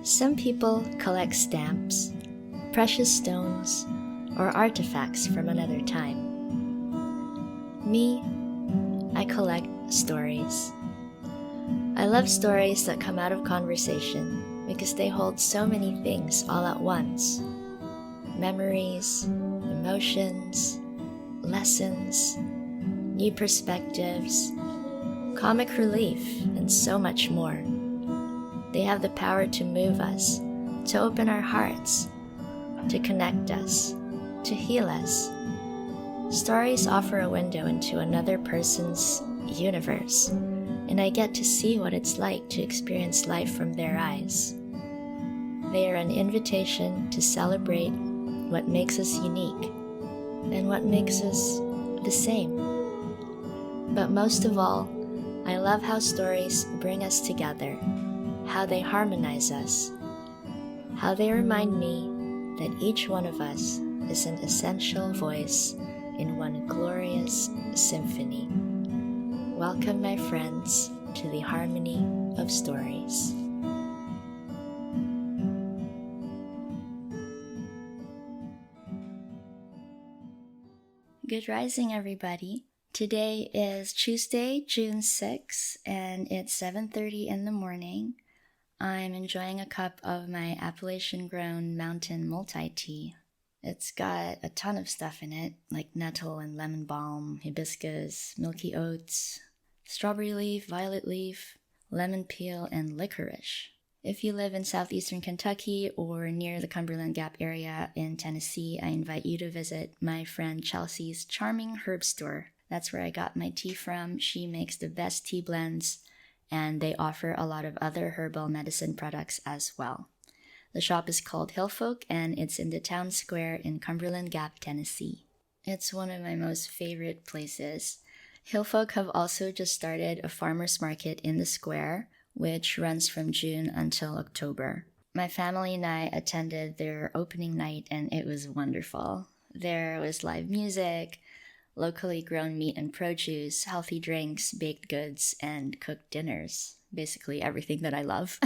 Some people collect stamps, precious stones, or artifacts from another time. Me, I collect stories. I love stories that come out of conversation because they hold so many things all at once. Memories, emotions, lessons, new perspectives, comic relief, and so much more. They have the power to move us, to open our hearts, to connect us, to heal us. Stories offer a window into another person's universe, and I get to see what it's like to experience life from their eyes. They are an invitation to celebrate what makes us unique and what makes us the same. But most of all, I love how stories bring us together, how they harmonize us, how they remind me that each one of us is an essential voice in one glorious symphony. Welcome, my friends, to the harmony of stories. Good rising, everybody. Today is Tuesday, June 6th, and it's 7:30 in the morning. I'm enjoying a cup of my Appalachian-grown mountain multi-tea. It's got a ton of stuff in it, like nettle and lemon balm, hibiscus, milky oats, strawberry leaf, violet leaf, lemon peel, and licorice. If you live in southeastern Kentucky or near the Cumberland Gap area in Tennessee, I invite you to visit my friend Chelsea's charming herb store. That's where I got my tea from. She makes the best tea blends, and they offer a lot of other herbal medicine products as well. The shop is called Hillfolk, and it's in the town square in Cumberland Gap, Tennessee. It's one of my most favorite places. Hillfolk have also just started a farmer's market in the square, which runs from June until October. My family and I attended their opening night, and it was wonderful. There was live music, locally grown meat and produce, healthy drinks, baked goods, and cooked dinners. Basically everything that I love.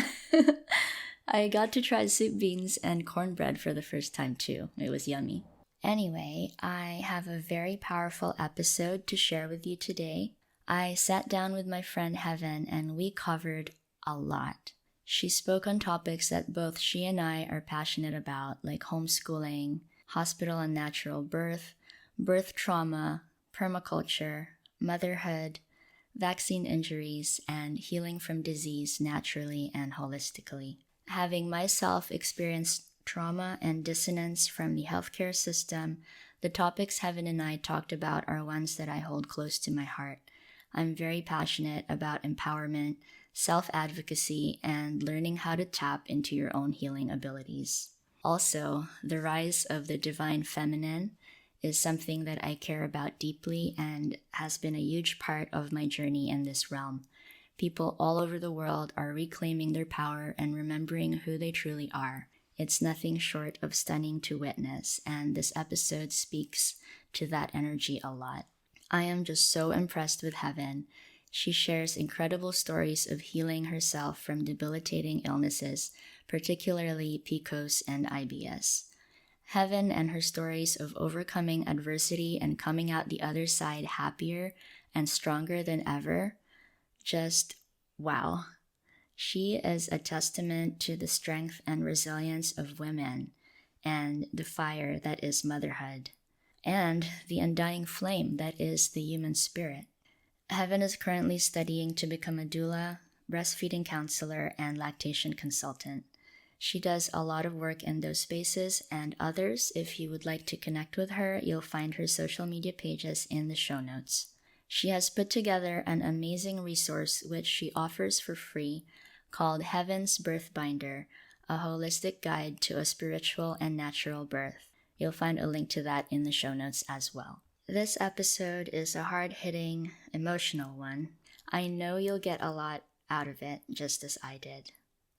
I got to try soup beans and cornbread for the first time too. It was yummy. Anyway, I have a very powerful episode to share with you today. I sat down with my friend Heaven and we covered a lot. She spoke on topics that both she and I are passionate about, like homeschooling, hospital and natural birth trauma, permaculture, motherhood, vaccine injuries, and healing from disease naturally and holistically. Having myself experienced trauma and dissonance from the healthcare system, the topics Heaven and I talked about are ones that I hold close to my heart. I'm very passionate about empowerment, self-advocacy, and learning how to tap into your own healing abilities. Also, the rise of the divine feminine is something that I care about deeply and has been a huge part of my journey in this realm. People all over the world are reclaiming their power and remembering who they truly are. It's nothing short of stunning to witness, and this episode speaks to that energy a lot. I am just so impressed with Heaven. She shares incredible stories of healing herself from debilitating illnesses, particularly PCOS and IBS. Heaven and her stories of overcoming adversity and coming out the other side happier and stronger than ever. Just wow. She is a testament to the strength and resilience of women and the fire that is motherhood and the undying flame that is the human spirit. Heaven is currently studying to become a doula, breastfeeding counselor, and lactation consultant. She does a lot of work in those spaces and others. If you would like to connect with her, you'll find her social media pages in the show notes. She has put together an amazing resource which she offers for free called Heaven's Birth Binder, a holistic guide to a spiritual and natural birth. You'll find a link to that in the show notes as well. This episode is a hard-hitting, emotional one. I know you'll get a lot out of it, just as I did.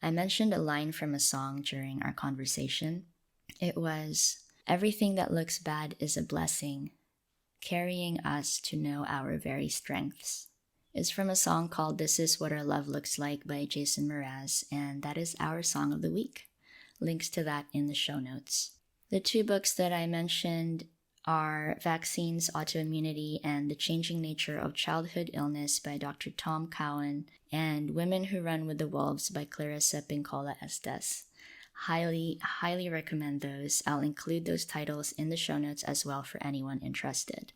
I mentioned a line from a song during our conversation. It was, "Everything that looks bad is a blessing, carrying us to know our very strengths." is from a song called This Is What Our Love Looks Like by Jason Mraz, and that is our song of the week. Links to that in the show notes. The two books that I mentioned are Vaccines, Autoimmunity, and The Changing Nature of Childhood Illness by Dr. Tom Cowan, and Women Who Run with the Wolves by Clarissa Pincola Estes. Highly recommend those. I'll include those titles in the show notes as well for anyone interested.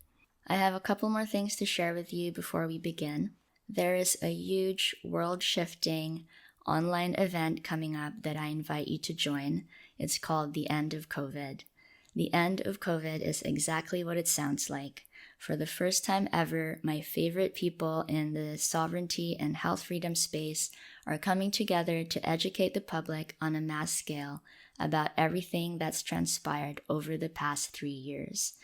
I have a couple more things to share with you before we begin. There is a huge world-shifting online event coming up that I invite you to join. It's called The End of COVID. The End of COVID is exactly what it sounds like. For the first time ever, my favorite people in the sovereignty and health freedom space are coming together to educate the public on a mass scale about everything that's transpired over the past 3 years.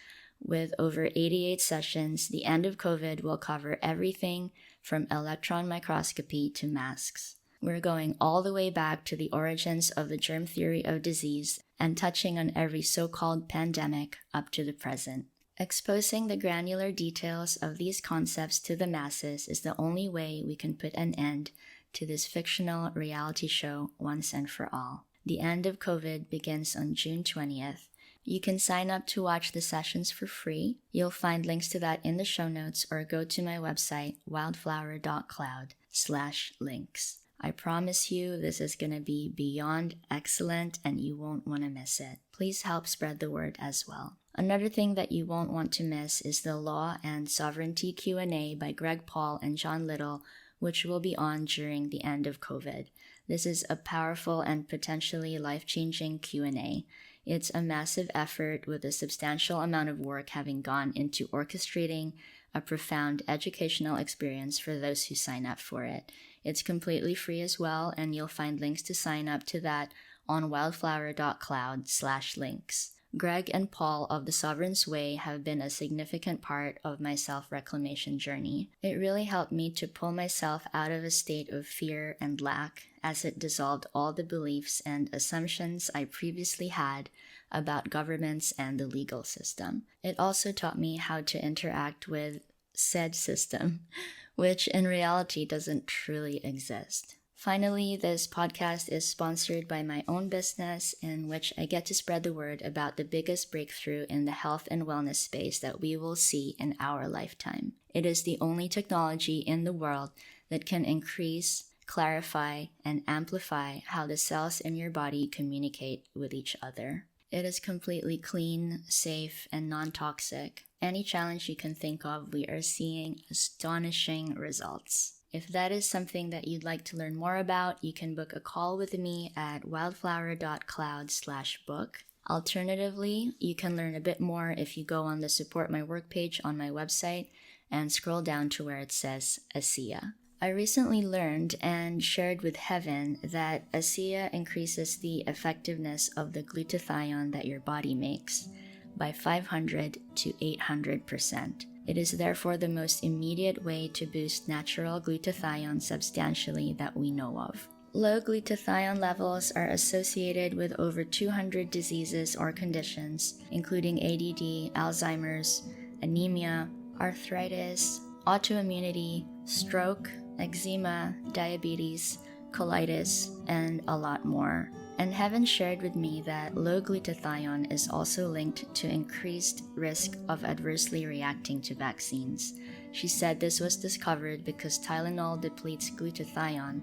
With over 88 sessions, The End of COVID will cover everything from electron microscopy to masks. We're going all the way back to the origins of the germ theory of disease and touching on every so-called pandemic up to the present. Exposing the granular details of these concepts to the masses is the only way we can put an end to this fictional reality show once and for all. The End of COVID begins on June 20th. You can sign up to watch the sessions for free. You'll find links to that in the show notes or go to my website, wildflower.cloud/links. I promise you this is going to be beyond excellent and you won't want to miss it. Please help spread the word as well. Another thing that you won't want to miss is the Law and Sovereignty Q&A by Greg Paul and John Little, which will be on during the End of COVID. This is a powerful and potentially life-changing Q&A. It's a massive effort with a substantial amount of work having gone into orchestrating a profound educational experience for those who sign up for it. It's completely free as well, and you'll find links to sign up to that on wildflower.cloud/links. Greg and Paul of The Sovereign's Way have been a significant part of my self-reclamation journey. It really helped me to pull myself out of a state of fear and lack, as it dissolved all the beliefs and assumptions I previously had about governments and the legal system. It also taught me how to interact with said system, which in reality doesn't truly exist. Finally, this podcast is sponsored by my own business, in which I get to spread the word about the biggest breakthrough in the health and wellness space that we will see in our lifetime. It is the only technology in the world that can increase, clarify, and amplify how the cells in your body communicate with each other. It is completely clean, safe, and non-toxic. Any challenge you can think of, we are seeing astonishing results. If that is something that you'd like to learn more about, you can book a call with me at wildflower.cloud/book. Alternatively, you can learn a bit more if you go on the Support My Work page on my website and scroll down to where it says ASEA. I recently learned and shared with Heaven that ASEA increases the effectiveness of the glutathione that your body makes by 500 to 800%. It is therefore the most immediate way to boost natural glutathione substantially that we know of. Low glutathione levels are associated with over 200 diseases or conditions, including ADD, Alzheimer's, anemia, arthritis, autoimmunity, stroke, eczema, diabetes, colitis, and a lot more. And Heaven shared with me that low glutathione is also linked to increased risk of adversely reacting to vaccines. She said this was discovered because Tylenol depletes glutathione,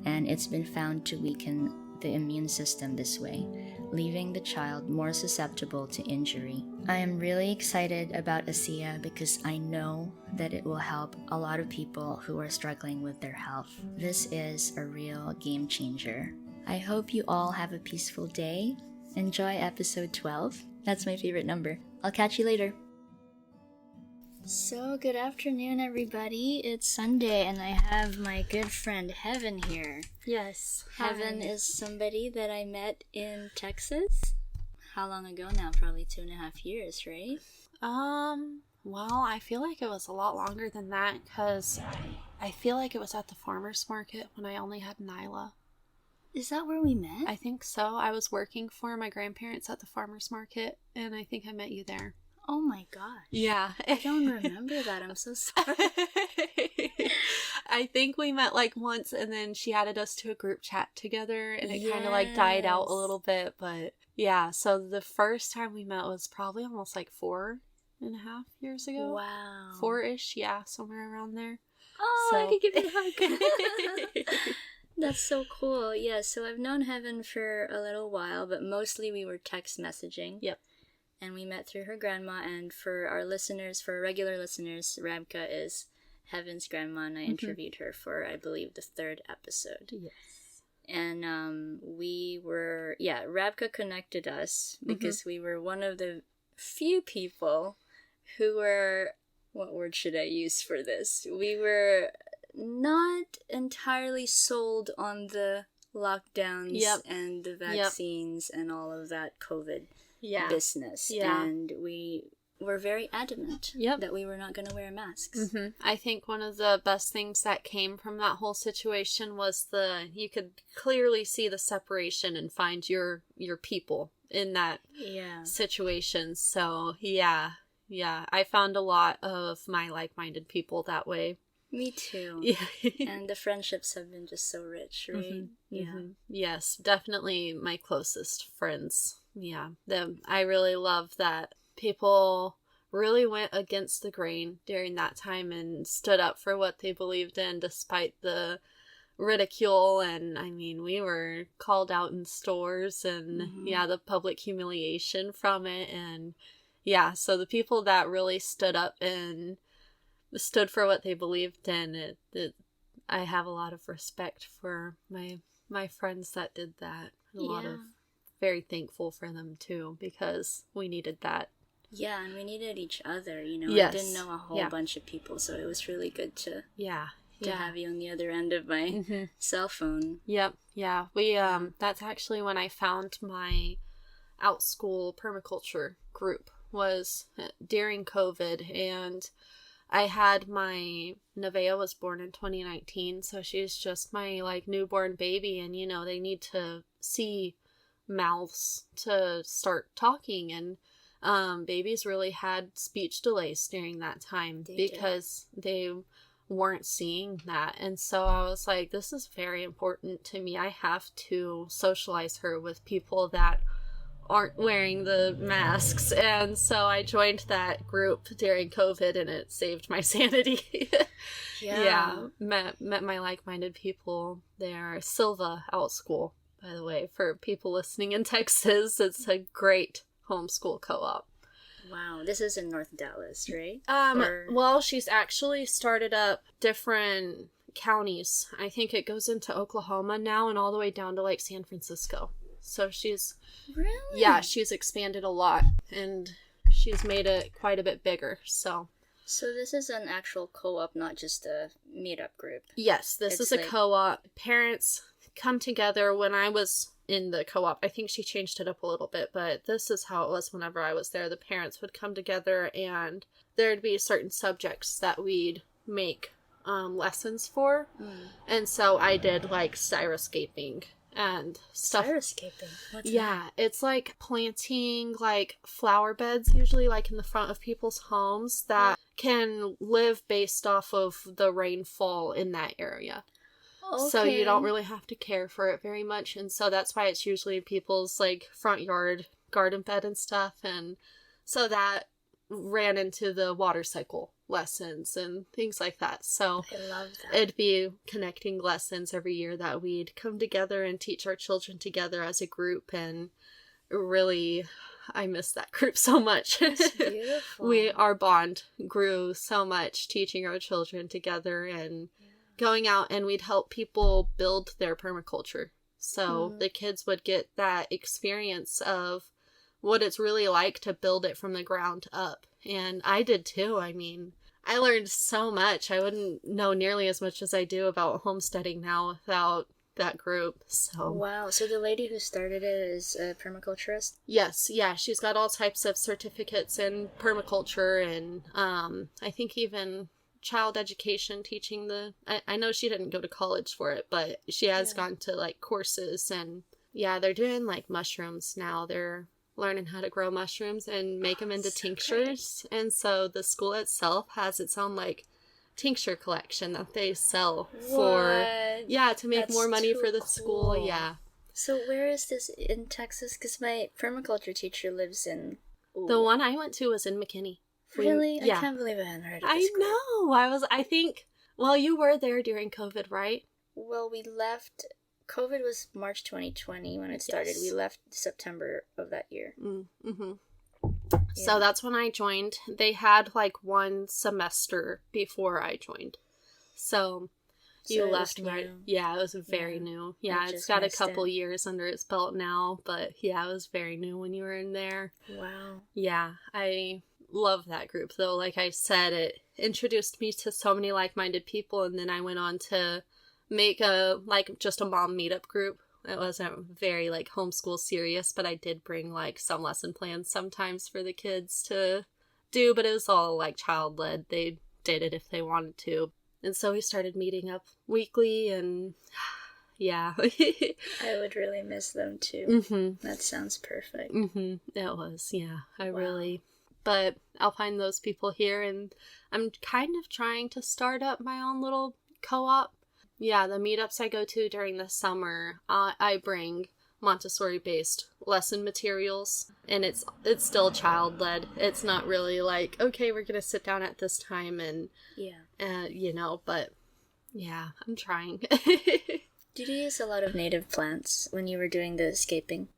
and it's been found to weaken the immune system this way, leaving the child more susceptible to injury. I am really excited about ASEA because I know that it will help a lot of people who are struggling with their health. This is a real game changer. I hope you all have a peaceful day. Enjoy episode 12. That's my favorite number. I'll catch you later. So, good afternoon, everybody. It's Sunday, and I have my good friend Heaven here. Yes. Heaven is somebody that I met in Texas. How long ago now? Probably 2.5 years, right? Well, I feel like it was a lot longer than that, because I feel like it was at the farmer's market when I only had Nyla. Is that where we met? I think so. I was working for my grandparents at the farmer's market, and I think I met you there. Oh my gosh. Yeah. I don't remember that. I'm so sorry. I think we met like once, and then she added us to a group chat together, and it kind of like died out a little bit. But yeah, so the first time we met was probably almost like 4.5 years ago. Wow. 4-ish, yeah, somewhere around there. Oh, So. I could give you a hug. That's so cool. Yeah, so I've known Heaven for a little while, but mostly we were text messaging. Yep. And we met through her grandma, and for our listeners, for our regular listeners, Rabka is Heaven's grandma, and I interviewed her for, I believe, the 3rd episode. Yes. And Rabka connected us because we were one of the few people who were, what word should I use for this? We were not entirely sold on the lockdowns and the vaccines and all of that COVID business. Yeah. And we were very adamant that we were not going to wear masks. I think one of the best things that came from that whole situation was you could clearly see the separation and find your people in that situation. So yeah, I found a lot of my like-minded people that way. Me too. And the friendships have been just so rich, right? Yes, definitely my closest friends. Yeah, I really love that people really went against the grain during that time and stood up for what they believed in despite the ridicule. And I mean, we were called out in stores and the public humiliation from it. And yeah, so the people that really stood up and stood for what they believed in, I have a lot of respect for my friends that did that. A lot of very thankful for them too, because we needed that. Yeah, and we needed each other, you know. Yes. I didn't know a whole bunch of people, so it was really good to have you on the other end of my cell phone. Yep. Yeah. We that's actually when I found my Outschool permaculture group, was during COVID, and I had my Nevaeh was born in 2019, so she's just my like newborn baby, and you know, they need to see mouths to start talking, and babies really had speech delays during that time because they weren't seeing that. And so I was like, this is very important to me. I have to socialize her with people that aren't wearing the masks. And so I joined that group during COVID, and it saved my sanity. Met my like-minded people there. Silva Outschool, by the way, for people listening in Texas. It's a great homeschool co-op. Wow, this is in North Dallas, right? Well, she's actually started up different counties. I think it goes into Oklahoma now and all the way down to like San Francisco. So she's she's expanded a lot, and she's made it quite a bit bigger. So this is an actual co-op, not just a meetup group. Yes, this is a co-op. Parents come together. When I was in the co-op, I think she changed it up a little bit, but this is how it was whenever I was there. The parents would come together, and there'd be certain subjects that we'd make lessons for. And so I did like styroscaping and stuff. Styroscaping? What's that? It's like planting like flower beds, usually like in the front of people's homes, that can live based off of the rainfall in that area. Okay. So you don't really have to care for it very much, and so that's why it's usually people's like front yard garden bed and stuff. And so that ran into the water cycle lessons and things like that. So I love that. It'd be connecting lessons every year that we'd come together and teach our children together as a group. And really, I miss that group so much. It's beautiful. Our bond grew so much teaching our children together and going out, and we'd help people build their permaculture. So the kids would get that experience of what it's really like to build it from the ground up. And I did too. I mean, I learned so much. I wouldn't know nearly as much as I do about homesteading now without that group. So wow. So the lady who started it is a permaculturist? Yes. Yeah. She's got all types of certificates in permaculture, and I think even child education, teaching I know she didn't go to college for it, but she has gone to like courses. And they're doing like mushrooms now. They're learning how to grow mushrooms and make them into tinctures. Great. And so the school itself has its own like tincture collection that they sell for to make more money for the school. Yeah. So where is this in Texas? Because my permaculture teacher lives in... The one I went to was in McKinney. Really? I can't believe I hadn't heard of this. I know. I think, well, you were there during COVID, right? Well, we left... COVID was March 2020 when it started. Yes. We left September of that year. Mm-hmm. Yeah. So that's when I joined. They had like one semester before I joined. So you left right. Yeah, it was very new. Yeah, it's got a couple years under its belt now, but yeah, it was very new when you were in there. Wow. Yeah, I love that group though. Like I said, it introduced me to so many like-minded people, and then I went on to make just a mom meetup group. It wasn't very like homeschool serious, but I did bring like some lesson plans sometimes for the kids to do, but it was all like child led. They did it if they wanted to. And so we started meeting up weekly, and yeah. I would really miss them too. Mm-hmm. That sounds perfect. Mm-hmm. It was, yeah. But I'll find those people here, and I'm kind of trying to start up my own little co-op. Yeah, the meetups I go to during the summer, I bring Montessori-based lesson materials, and it's still child-led. It's not really like, okay, we're going to sit down at this time and, but yeah, I'm trying. Did you use a lot of native plants when you were doing the escaping?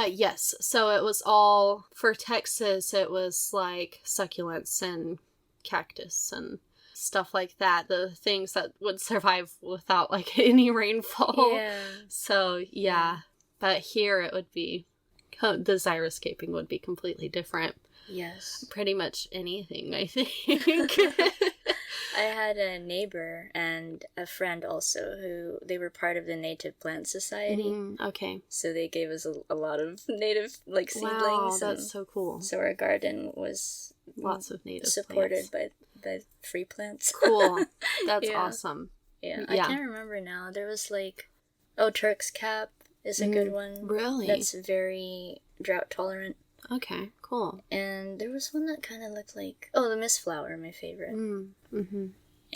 Yes. So it was all, for Texas, it was like succulents and cactus and stuff like that, the things that would survive without like any rainfall. Yeah. So yeah. But here it would be, the xeriscaping would be completely different. Yes. Pretty much anything, I think. I had a neighbor and a friend also who, they were part of the Native Plant Society. Okay. So they gave us a lot of native like seedlings. Wow, that's so cool. So our garden was lots of native supported plants. by the free plants. Cool. That's awesome. Yeah. I can't remember now. There was like, Turk's Cap is a good one. Really? That's very drought tolerant. Okay, cool. And there was one that kind of looked like... the Mistflower, my favorite. Mm-hmm.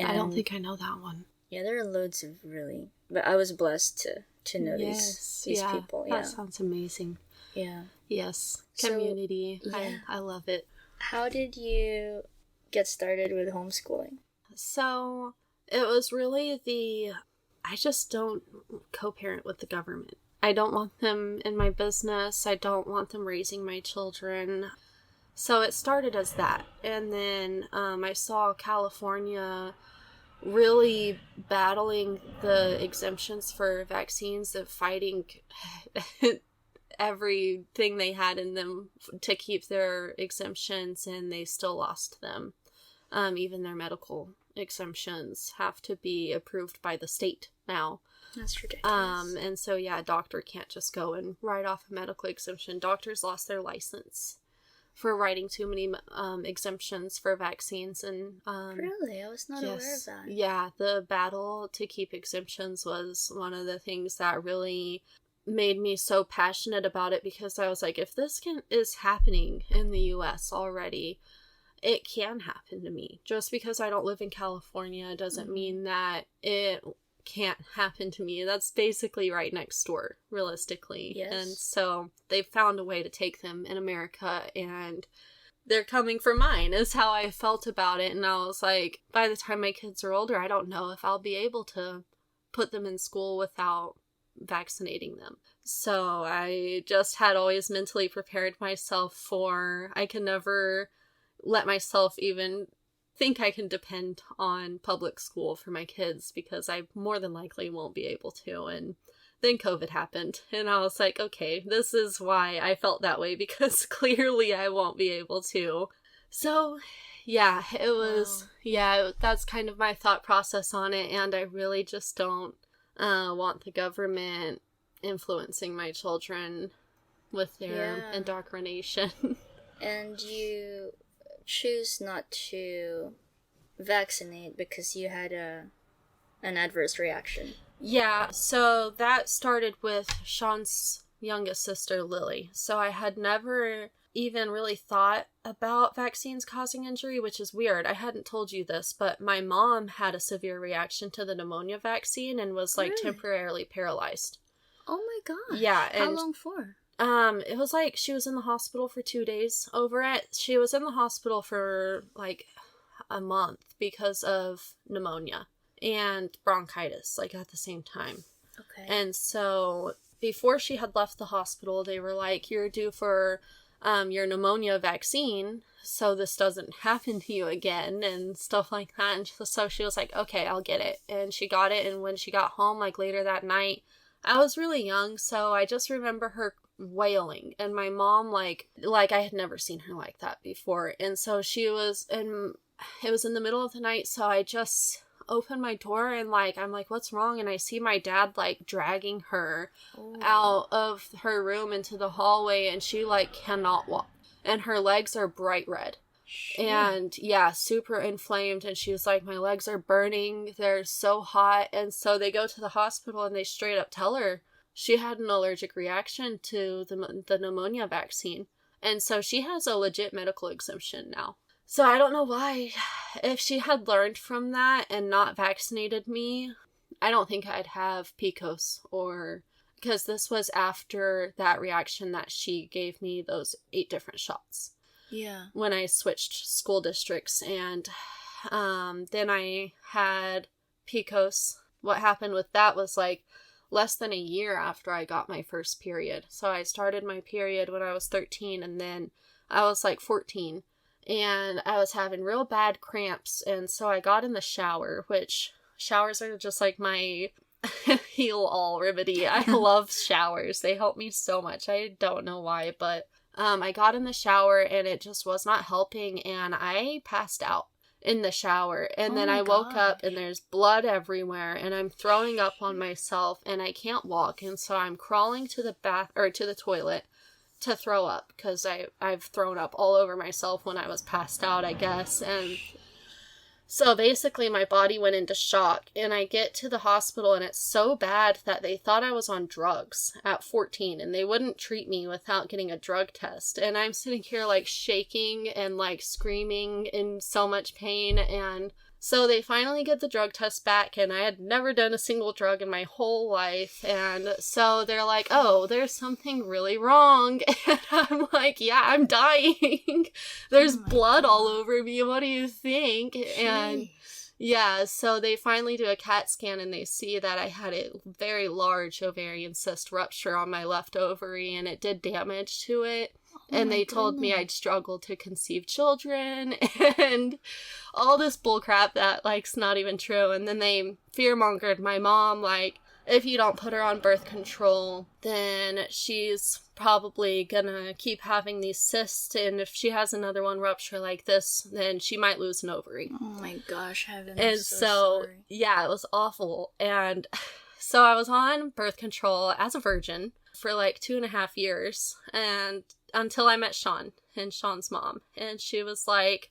I don't think I know that one. Yeah, there are loads of really... But I was blessed to know these people. Yeah, that sounds amazing. Yeah. Yes. Community. So, I love it. How did you get started with homeschooling? So, it was really I just don't co-parent with the government. I don't want them in my business. I don't want them raising my children. So it started as that. And then I saw California really battling the exemptions for vaccines and fighting everything they had in them to keep their exemptions, and they still lost them. Even their medical exemptions have to be approved by the state now. That's ridiculous. And so, a doctor can't just go and write off a medical exemption. Doctors lost their license for writing too many exemptions for vaccines. And really? I was not aware of that. Yeah, the battle to keep exemptions was one of the things that really made me so passionate about it, because I was like, if this is happening in the U.S. already, it can happen to me. Just because I don't live in California doesn't mean that it can't happen to me. That's basically right next door, realistically. Yes. And so they found a way to take them in America, and they're coming for mine, is how I felt about it. And I was like, by the time my kids are older, I don't know if I'll be able to put them in school without vaccinating them. So I just had always mentally prepared myself for, I can never let myself even think I can depend on public school for my kids, because I more than likely won't be able to. And then COVID happened, and I was like, okay, this is why I felt that way, because clearly I won't be able to. So yeah, it was, that's kind of my thought process on it. And I really just don't want the government influencing my children with their indoctrination. And you choose not to vaccinate because you had an adverse reaction. Yeah, so that started with Sean's youngest sister, Lily. So I had never even really thought about vaccines causing injury, which is weird. I hadn't told you this, but my mom had a severe reaction to the pneumonia vaccine and was like Really? temporarily paralyzed. Oh my gosh. Yeah. How And long for? it was like she was in the hospital for 2 days over it. She was in the hospital for like a month because of pneumonia and bronchitis, like at the same time. Okay. And so before she had left the hospital, they were like, you're due for your pneumonia vaccine, so this doesn't happen to you again, and stuff like that. And so she was like, okay, I'll get it. And she got it, and when she got home, like later that night, I was really young, so I just remember her wailing, and my mom, like I had never seen her like that before. And so she was, and it was in the middle of the night, so I just open my door and like I'm like, what's wrong? And I see my dad like dragging her out of her room into the hallway, and she like cannot walk, and her legs are bright red. And yeah, super inflamed. And she was like, my legs are burning, they're so hot. And so they go to the hospital and they straight up tell her she had an allergic reaction to the pneumonia vaccine, and so she has a legit medical exemption now. So I don't know why. If she had learned from that and not vaccinated me, I don't think I'd have PCOS, or because this was after that reaction that she gave me those 8 different shots. Yeah. When I switched school districts, and then I had PCOS. What happened with that was like less than a year after I got my first period. So I started my period when I was 13, and then I was like 14. And I was having real bad cramps, and so I got in the shower, which showers are just like my heal-all remedy. I love showers. They help me so much. I don't know why, but I got in the shower, and it just was not helping, and I passed out in the shower. And then I woke up, and there's blood everywhere, and I'm throwing up on myself, and I can't walk, and so I'm crawling to the to the toilet to throw up, because I've thrown up all over myself when I was passed out, I guess. And so basically my body went into shock, and I get to the hospital, and it's so bad that they thought I was on drugs at 14, and they wouldn't treat me without getting a drug test. And I'm sitting here like shaking and like screaming in so much pain. And so they finally get the drug test back, and I had never done a single drug in my whole life. And so they're like, oh, there's something really wrong. And I'm like, yeah, I'm dying. There's blood all over me. What do you think? Jeez. And yeah, so they finally do a CAT scan, and they see that I had a very large ovarian cyst rupture on my left ovary, and it did damage to it. And they told me I'd struggle to conceive children and all this bullcrap that, like's not even true. And then they fearmongered my mom, like, if you don't put her on birth control, then she's probably gonna keep having these cysts, and if she has another one rupture like this, then she might lose an ovary. Oh my gosh, heaven. And so sorry. Yeah, it was awful. And so I was on birth control as a virgin for like 2.5 years, and until I met Sean and Sean's mom. And she was like,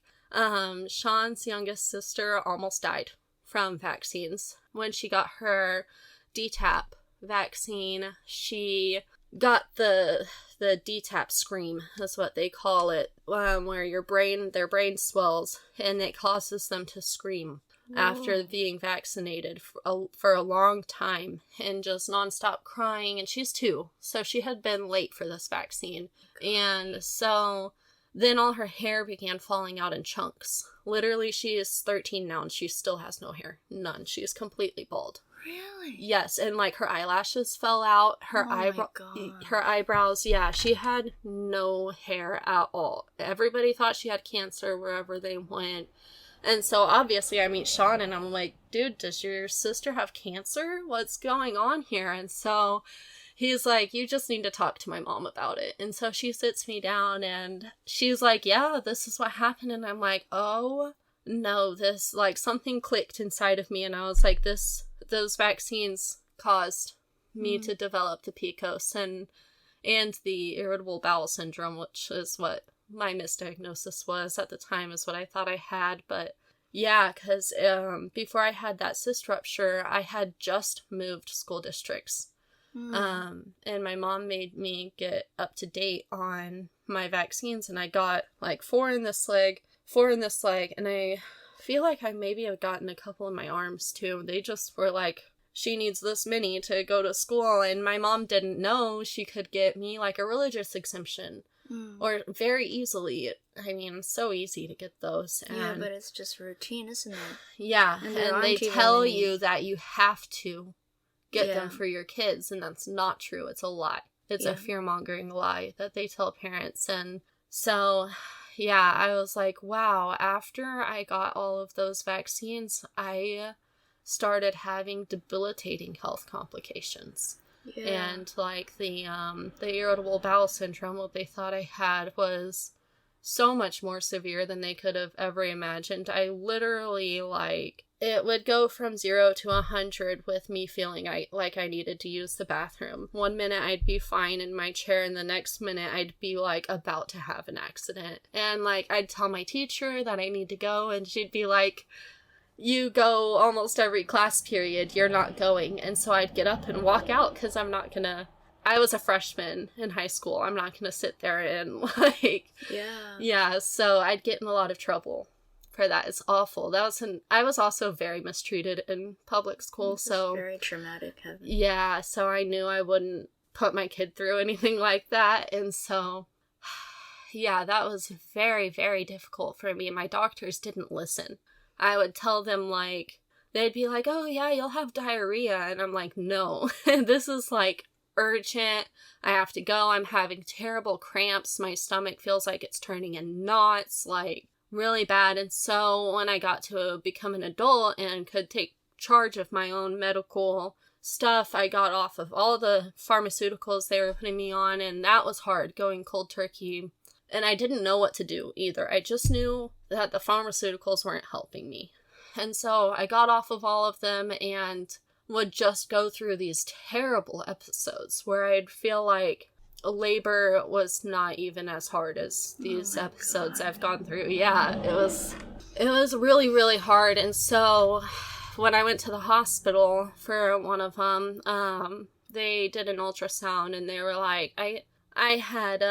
Sean's youngest sister almost died from vaccines. When she got her DTaP vaccine, she got the DTaP scream, is what they call it, where their brain swells, and it causes them to scream. Whoa. After being vaccinated for a long time, and just nonstop crying. And she's 2, so she had been late for this vaccine. And so then all her hair began falling out in chunks. Literally, she is 13 now, and she still has no hair. None. She is completely bald. Really? Yes, and like her eyelashes fell out. Her eyebrows, yeah, she had no hair at all. Everybody thought she had cancer wherever they went. And so obviously I meet Sean, and I'm like, dude, does your sister have cancer? What's going on here? And so he's like, you just need to talk to my mom about it. And so she sits me down, and she's like, yeah, this is what happened. And I'm like, oh no, this, like, something clicked inside of me. And I was like, those vaccines caused me to develop the PCOS and the irritable bowel syndrome, which is what my misdiagnosis was at the time, is what I thought I had. But yeah, because before I had that cyst rupture, I had just moved school districts. And my mom made me get up to date on my vaccines, and I got like 4 in this leg, 4 in this leg, and I feel like I maybe have gotten a couple in my arms too. They just were like, she needs this many to go to school, and my mom didn't know she could get me like a religious exemption. Or very easily. I mean, so easy to get those. And yeah, but it's just routine, isn't it? Yeah, and they tell you that you have to get them for your kids, and that's not true. It's a lie. It's a fear-mongering lie that they tell parents. And so, yeah, I was like, wow, after I got all of those vaccines, I started having debilitating health complications. Yeah. And like the irritable bowel syndrome, what they thought I had was so much more severe than they could have ever imagined. I literally, like, it would go from 0 to 100 with me feeling like I needed to use the bathroom. One minute I'd be fine in my chair, and the next minute I'd be like about to have an accident. And like I'd tell my teacher that I need to go, and she'd be like, you go almost every class period, you're not going. And so I'd get up and walk out, because I'm not gonna, I was a freshman in high school, I'm not gonna sit there and like, yeah, so I'd get in a lot of trouble for that. It's awful. I was also very mistreated in public school, so very traumatic. Yeah, so I knew I wouldn't put my kid through anything like that, and so yeah, that was very, very difficult for me. My doctors didn't listen. I would tell them, like, they'd be like, oh yeah, you'll have diarrhea, and I'm like, no, this is like urgent, I have to go, I'm having terrible cramps, my stomach feels like it's turning in knots, like, really bad. And so when I got to become an adult and could take charge of my own medical stuff, I got off of all the pharmaceuticals they were putting me on, and that was hard, going cold turkey. And I didn't know what to do either. I just knew that the pharmaceuticals weren't helping me. And so I got off of all of them and would just go through these terrible episodes where I'd feel like labor was not even as hard as these episodes I've gone through. Yeah, it was really, really hard. And so when I went to the hospital for one of them, they did an ultrasound, and they were like, I had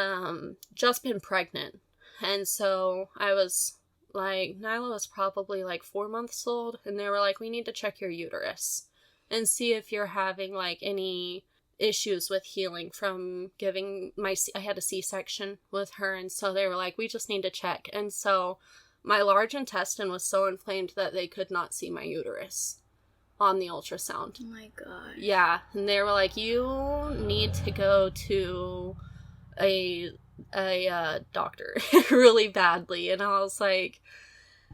just been pregnant, and so I was like, Nyla was probably like 4 months old, and they were like, we need to check your uterus and see if you're having like any issues with healing from giving I had a C-section with her, and so they were like, we just need to check. And so my large intestine was so inflamed that they could not see my uterus on the ultrasound. Oh my god. Yeah, and they were like, you need to go to a doctor really badly. And I was like,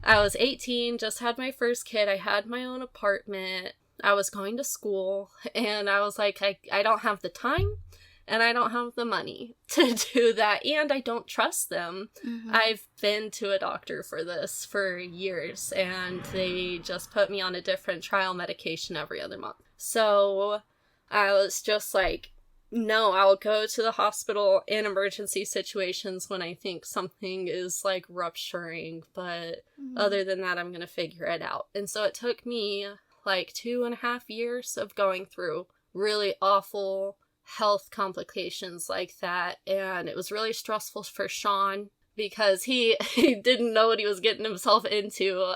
I was 18, just had my first kid, I had my own apartment, I was going to school, and I was like, I don't have the time, and I don't have the money to do that, and I don't trust them. I've been to a doctor for this for years, and they just put me on a different trial medication every other month. So I was just like, no, I'll go to the hospital in emergency situations when I think something is like rupturing, but other than that, I'm gonna figure it out. And so it took me like 2.5 years of going through really awful health complications like that, and it was really stressful for Sean because he didn't know what he was getting himself into.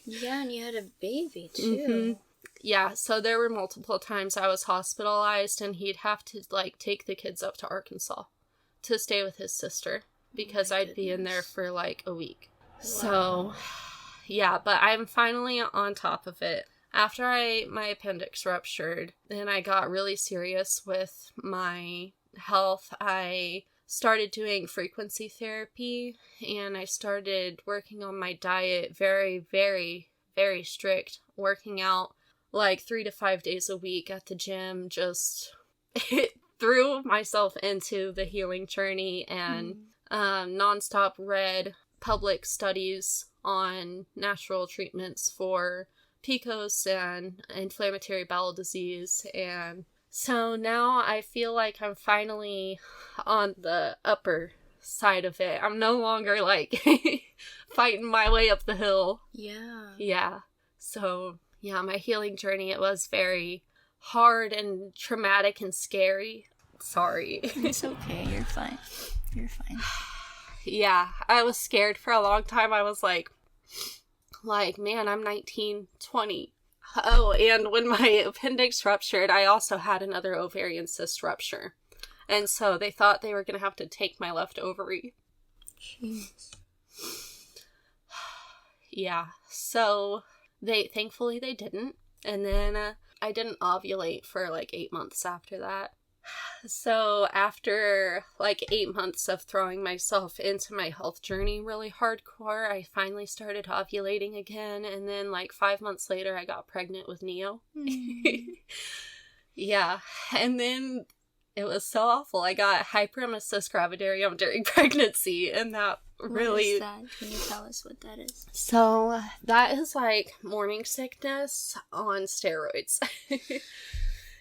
Yeah, and you had a baby too. Yeah, so there were multiple times I was hospitalized, and he'd have to like take the kids up to Arkansas to stay with his sister because I'd be in there for like a week. Wow. So yeah, but I'm finally on top of it. After my appendix ruptured, then I got really serious with my health. I started doing frequency therapy, and I started working on my diet, very, very, very strict, working out like 3 to 5 days a week at the gym, just threw myself into the healing journey, and nonstop read public studies on natural treatments for PCOS and inflammatory bowel disease. And so now I feel like I'm finally on the upper side of it. I'm no longer like fighting my way up the hill. Yeah. Yeah. So yeah, my healing journey, it was very hard and traumatic and scary. Sorry. It's okay. You're fine. You're fine. Yeah, I was scared for a long time. I was like, man, I'm 19, 20. Oh, and when my appendix ruptured, I also had another ovarian cyst rupture. And so they thought they were going to have to take my left ovary. Jeez. Yeah, so thankfully they didn't. And then I didn't ovulate for like 8 months after that. So after like 8 months of throwing myself into my health journey really hardcore, I finally started ovulating again. And then like 5 months later, I got pregnant with Neo. Yeah. And then it was so awful. I got hyperemesis gravidarium during pregnancy, and that really... What is that? Can you tell us what that is? So that is like morning sickness on steroids.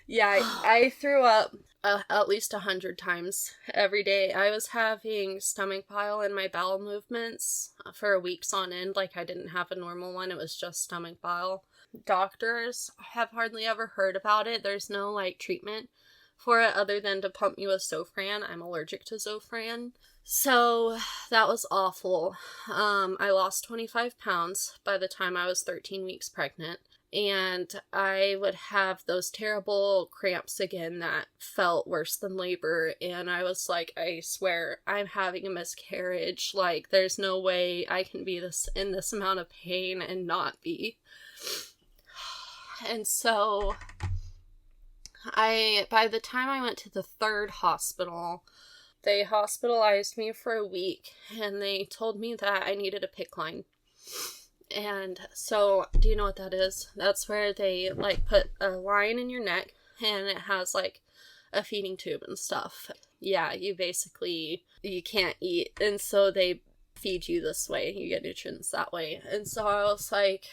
Yeah, I threw up at least 100 times every day. I was having stomach bile in my bowel movements for weeks on end. Like, I didn't have a normal one. It was just stomach bile. Doctors have hardly ever heard about it. There's no, like, treatment for it other than to pump me with Zofran. I'm allergic to Zofran. So that was awful. I lost 25 pounds by the time I was 13 weeks pregnant. And I would have those terrible cramps again that felt worse than labor. And I was like, I swear, I'm having a miscarriage. Like, there's no way I can be in this amount of pain and not be. And so by the time I went to the third hospital, they hospitalized me for a week. And they told me that I needed a PICC line. And so, do you know what that is? That's where they, like, put a line in your neck, and it has, like, a feeding tube and stuff. Yeah, you can't eat, and so they feed you this way. You get nutrients that way. And so I was like,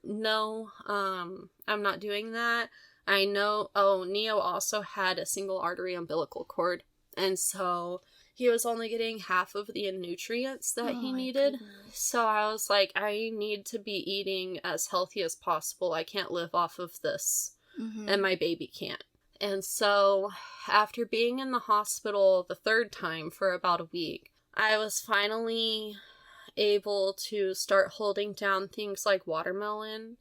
no, I'm not doing that. I know, Neo also had a single artery umbilical cord, and so... he was only getting half of the nutrients that he needed. Goodness. So I was like, I need to be eating as healthy as possible. I can't live off of this. Mm-hmm. And my baby can't. And so after being in the hospital the third time for about a week, I was finally able to start holding down things like watermelon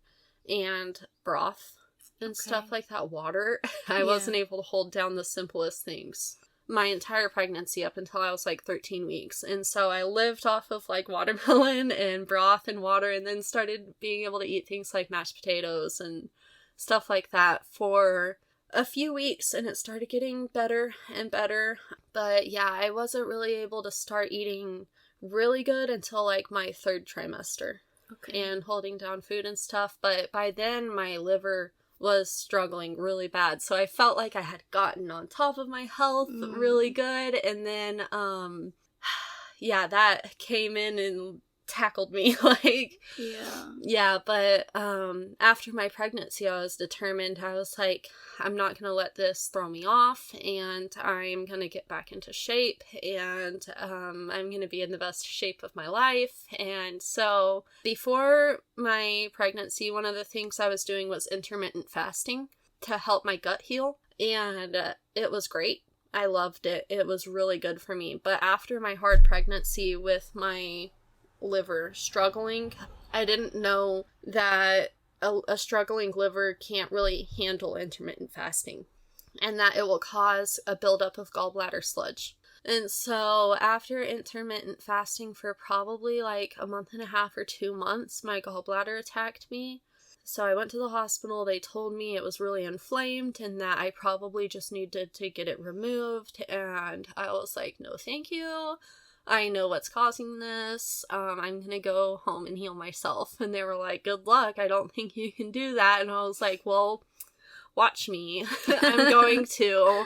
and broth and stuff like that. Water. I wasn't able to hold down the simplest things my entire pregnancy up until I was like 13 weeks. And so I lived off of like watermelon and broth and water, and then started being able to eat things like mashed potatoes and stuff like that for a few weeks, and it started getting better and better. But yeah, I wasn't really able to start eating really good until like my third trimester and holding down food and stuff. But by then my liver was struggling really bad. So I felt like I had gotten on top of my health really good. And then, that came in and tackled me. But after my pregnancy, I was determined. I was like, I'm not going to let this throw me off, and I'm going to get back into shape, and I'm going to be in the best shape of my life. And so before my pregnancy, one of the things I was doing was intermittent fasting to help my gut heal, and it was great. I loved it. It was really good for me. But after my hard pregnancy with my liver struggling, I didn't know that a struggling liver can't really handle intermittent fasting, and that it will cause a buildup of gallbladder sludge. And so after intermittent fasting for probably like a month and a half or 2 months, my gallbladder attacked me. So I went to the hospital. They told me it was really inflamed and that I probably just needed to get it removed. And I was like, no, thank you. I know what's causing this. I'm going to go home and heal myself. And they were like, good luck. I don't think you can do that. And I was like, well, watch me. I'm going to.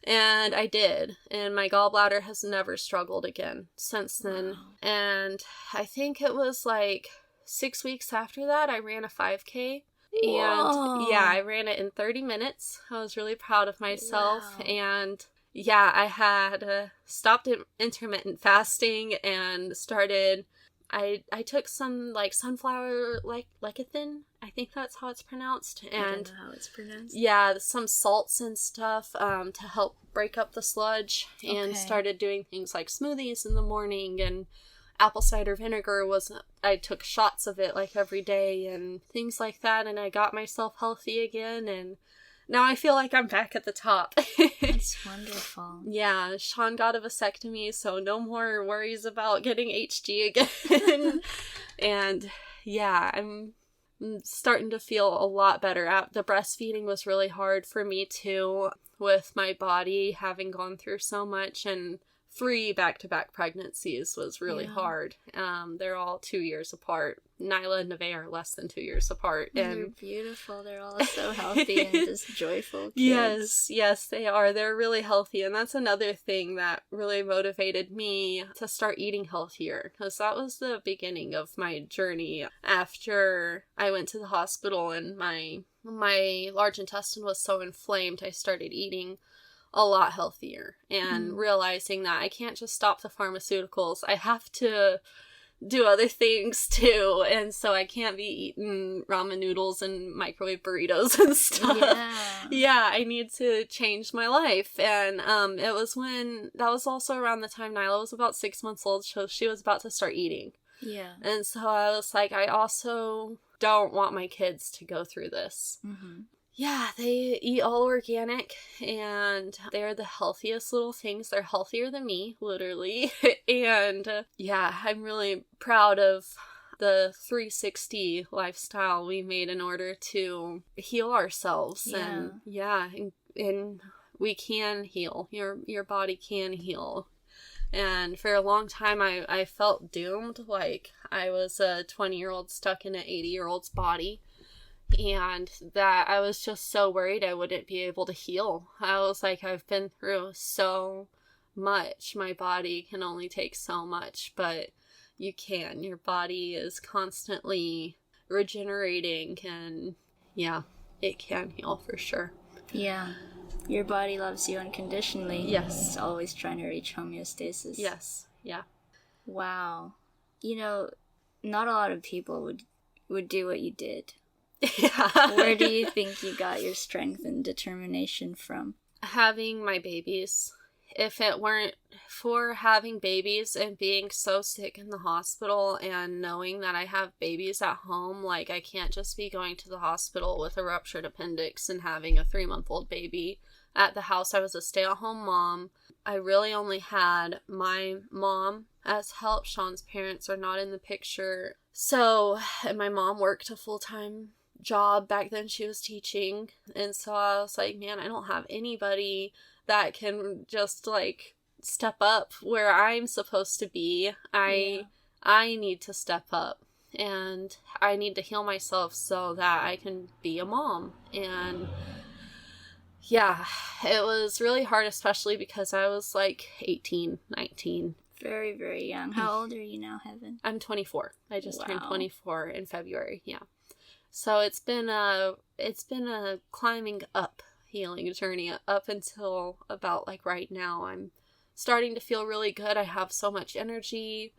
And I did. And my gallbladder has never struggled again since then. Wow. And I think it was like 6 weeks after that, I ran a 5K. Whoa. And yeah, I ran it in 30 minutes. I was really proud of myself. Wow. And yeah, I had stopped intermittent fasting and started I took some like sunflower lecithin, I think that's how it's pronounced, and I don't know how it's pronounced. Yeah, some salts and stuff to help break up the sludge, and started doing things like smoothies in the morning, and apple cider vinegar I took shots of it like every day and things like that, and I got myself healthy again, and now I feel like I'm back at the top. That's wonderful. Yeah, Sean got a vasectomy, so no more worries about getting HG again. And yeah, I'm starting to feel a lot better. The breastfeeding was really hard for me too, with my body having gone through so much, and 3 back-to-back pregnancies was really hard. They're all 2 years apart. Nyla and Nevaeh are less than 2 years apart. And they're beautiful. They're all so healthy and just joyful kids. Yes, they are. They're really healthy. And that's another thing that really motivated me to start eating healthier, because that was the beginning of my journey. After I went to the hospital and my large intestine was so inflamed, I started eating a lot healthier and realizing that I can't just stop the pharmaceuticals. I have to do other things too, and so I can't be eating ramen noodles and microwave burritos and stuff. Yeah, I need to change my life. And that was also around the time Nyla was about 6 months old, so she was about to start eating. Yeah. And so I was like, I also don't want my kids to go through this. Yeah, they eat all organic, and they're the healthiest little things. They're healthier than me, literally. And yeah, I'm really proud of the 360 lifestyle we made in order to heal ourselves. And and we can heal. Your body can heal. And for a long time, I felt doomed, like I was a 20-year-old stuck in an 80-year-old's body. And that I was just so worried I wouldn't be able to heal. I was like, I've been through so much. My body can only take so much, but you can. Your body is constantly regenerating, and yeah, it can heal for sure. Yeah. Your body loves you unconditionally. Yes. It's always trying to reach homeostasis. Yes. Yeah. Wow. You know, not a lot of people would do what you did. Yeah. Where do you think you got your strength and determination from? Having my babies. If it weren't for having babies and being so sick in the hospital and knowing that I have babies at home, like I can't just be going to the hospital with a ruptured appendix and having a 3-month-old baby at the house. I was a stay-at-home mom. I really only had my mom as help. Sean's parents are not in the picture. So, and my mom worked a full-time job back then. She was teaching, and so I was like, man, I don't have anybody that can just like step up where I'm supposed to be. I need to step up, and I need to heal myself so that I can be a mom. And yeah, it was really hard, especially because I was like 18, 19. Very, very young. How old are you now, Heaven? I'm 24. I just turned 24 in February. Yeah. So it's been a climbing up healing journey up until about like right now. I'm starting to feel really good. I have so much energy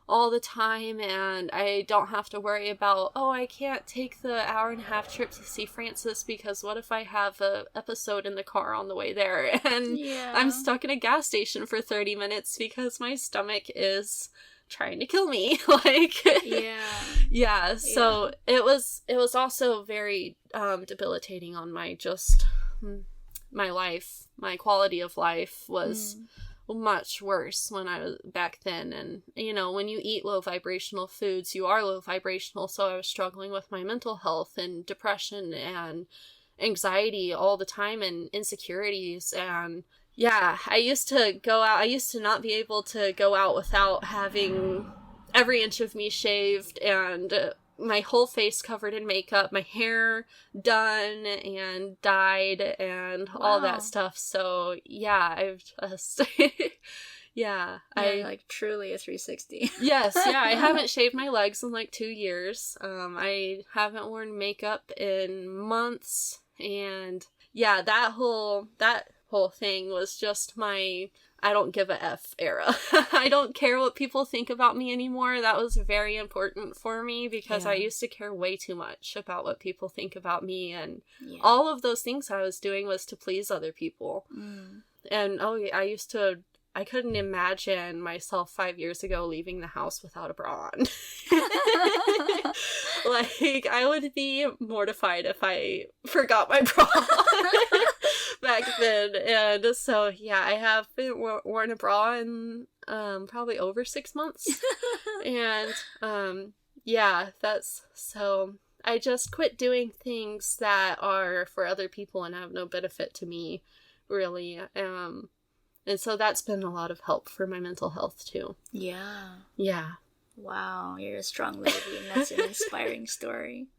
all the time, and I don't have to worry about, oh, I can't take the 1.5-hour trip to see Francis because what if I have a episode in the car on the way there and I'm stuck in a gas station for 30 minutes because my stomach is trying to kill me. Like, so it was also very debilitating on my life. My quality of life was much worse when I was back then. And you know, when you eat low vibrational foods, you are low vibrational. So I was struggling with my mental health and depression and anxiety all the time, and insecurities. And yeah, I used to not be able to go out without having every inch of me shaved and my whole face covered in makeup, my hair done and dyed and all that stuff. So yeah, I've just I like truly a 360. Yes, yeah, I haven't shaved my legs in like 2 years. I haven't worn makeup in months, and yeah, that whole thing was just my I don't give a F era. I don't care what people think about me anymore. That was very important for me because I used to care way too much about what people think about me, and all of those things I was doing was to please other people. And I couldn't imagine myself 5 years ago leaving the house without a bra on. Like, I would be mortified if I forgot my bra back then. And so, yeah, I have been worn a bra in probably over 6 months. And, yeah, that's so... I just quit doing things that are for other people and have no benefit to me, really. And so that's been a lot of help for my mental health, too. Yeah. Yeah. Wow, you're a strong lady, and that's an inspiring story.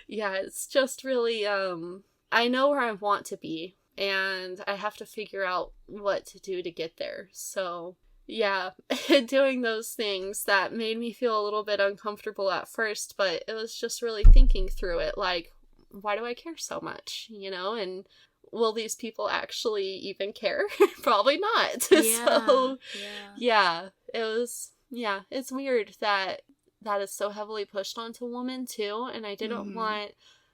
Yeah, it's just really, I know where I want to be, and I have to figure out what to do to get there. So, yeah, doing those things that made me feel a little bit uncomfortable at first, but it was just really thinking through it, like, why do I care so much, you know, and will these people actually even care? Probably not. Yeah, So, yeah, it was... Yeah, it's weird that is so heavily pushed onto women, too, and I didn't want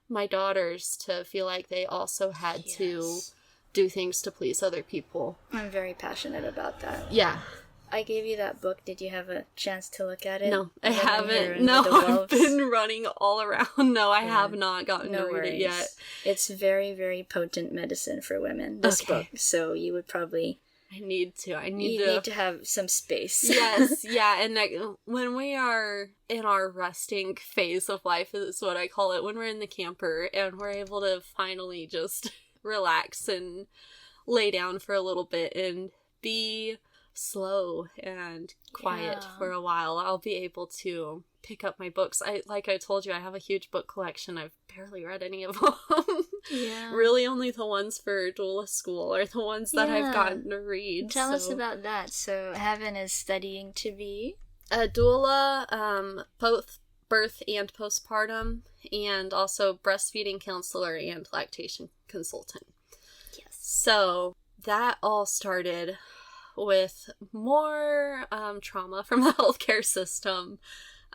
my daughters to feel like they also had to do things to please other people. I'm very passionate about that. Yeah. I gave you that book. Did you have a chance to look at it? No, I haven't. No, I've been running all around. No, I have not gotten to read it yet. It's very, very potent medicine for women, this book, so you would probably... I need to have some space. Yes, yeah, and like, when we are in our resting phase of life is what I call it, when we're in the camper and we're able to finally just relax and lay down for a little bit and be slow and quiet for a while, I'll be able to pick up my books. Like I told you, I have a huge book collection. I've barely read any of them. Really only the ones for doula school are the ones that I've gotten to read. Tell us about that. So Heaven is studying to be a doula, both birth and postpartum, and also breastfeeding counselor and lactation consultant. Yes. So that all started with more trauma from the healthcare system.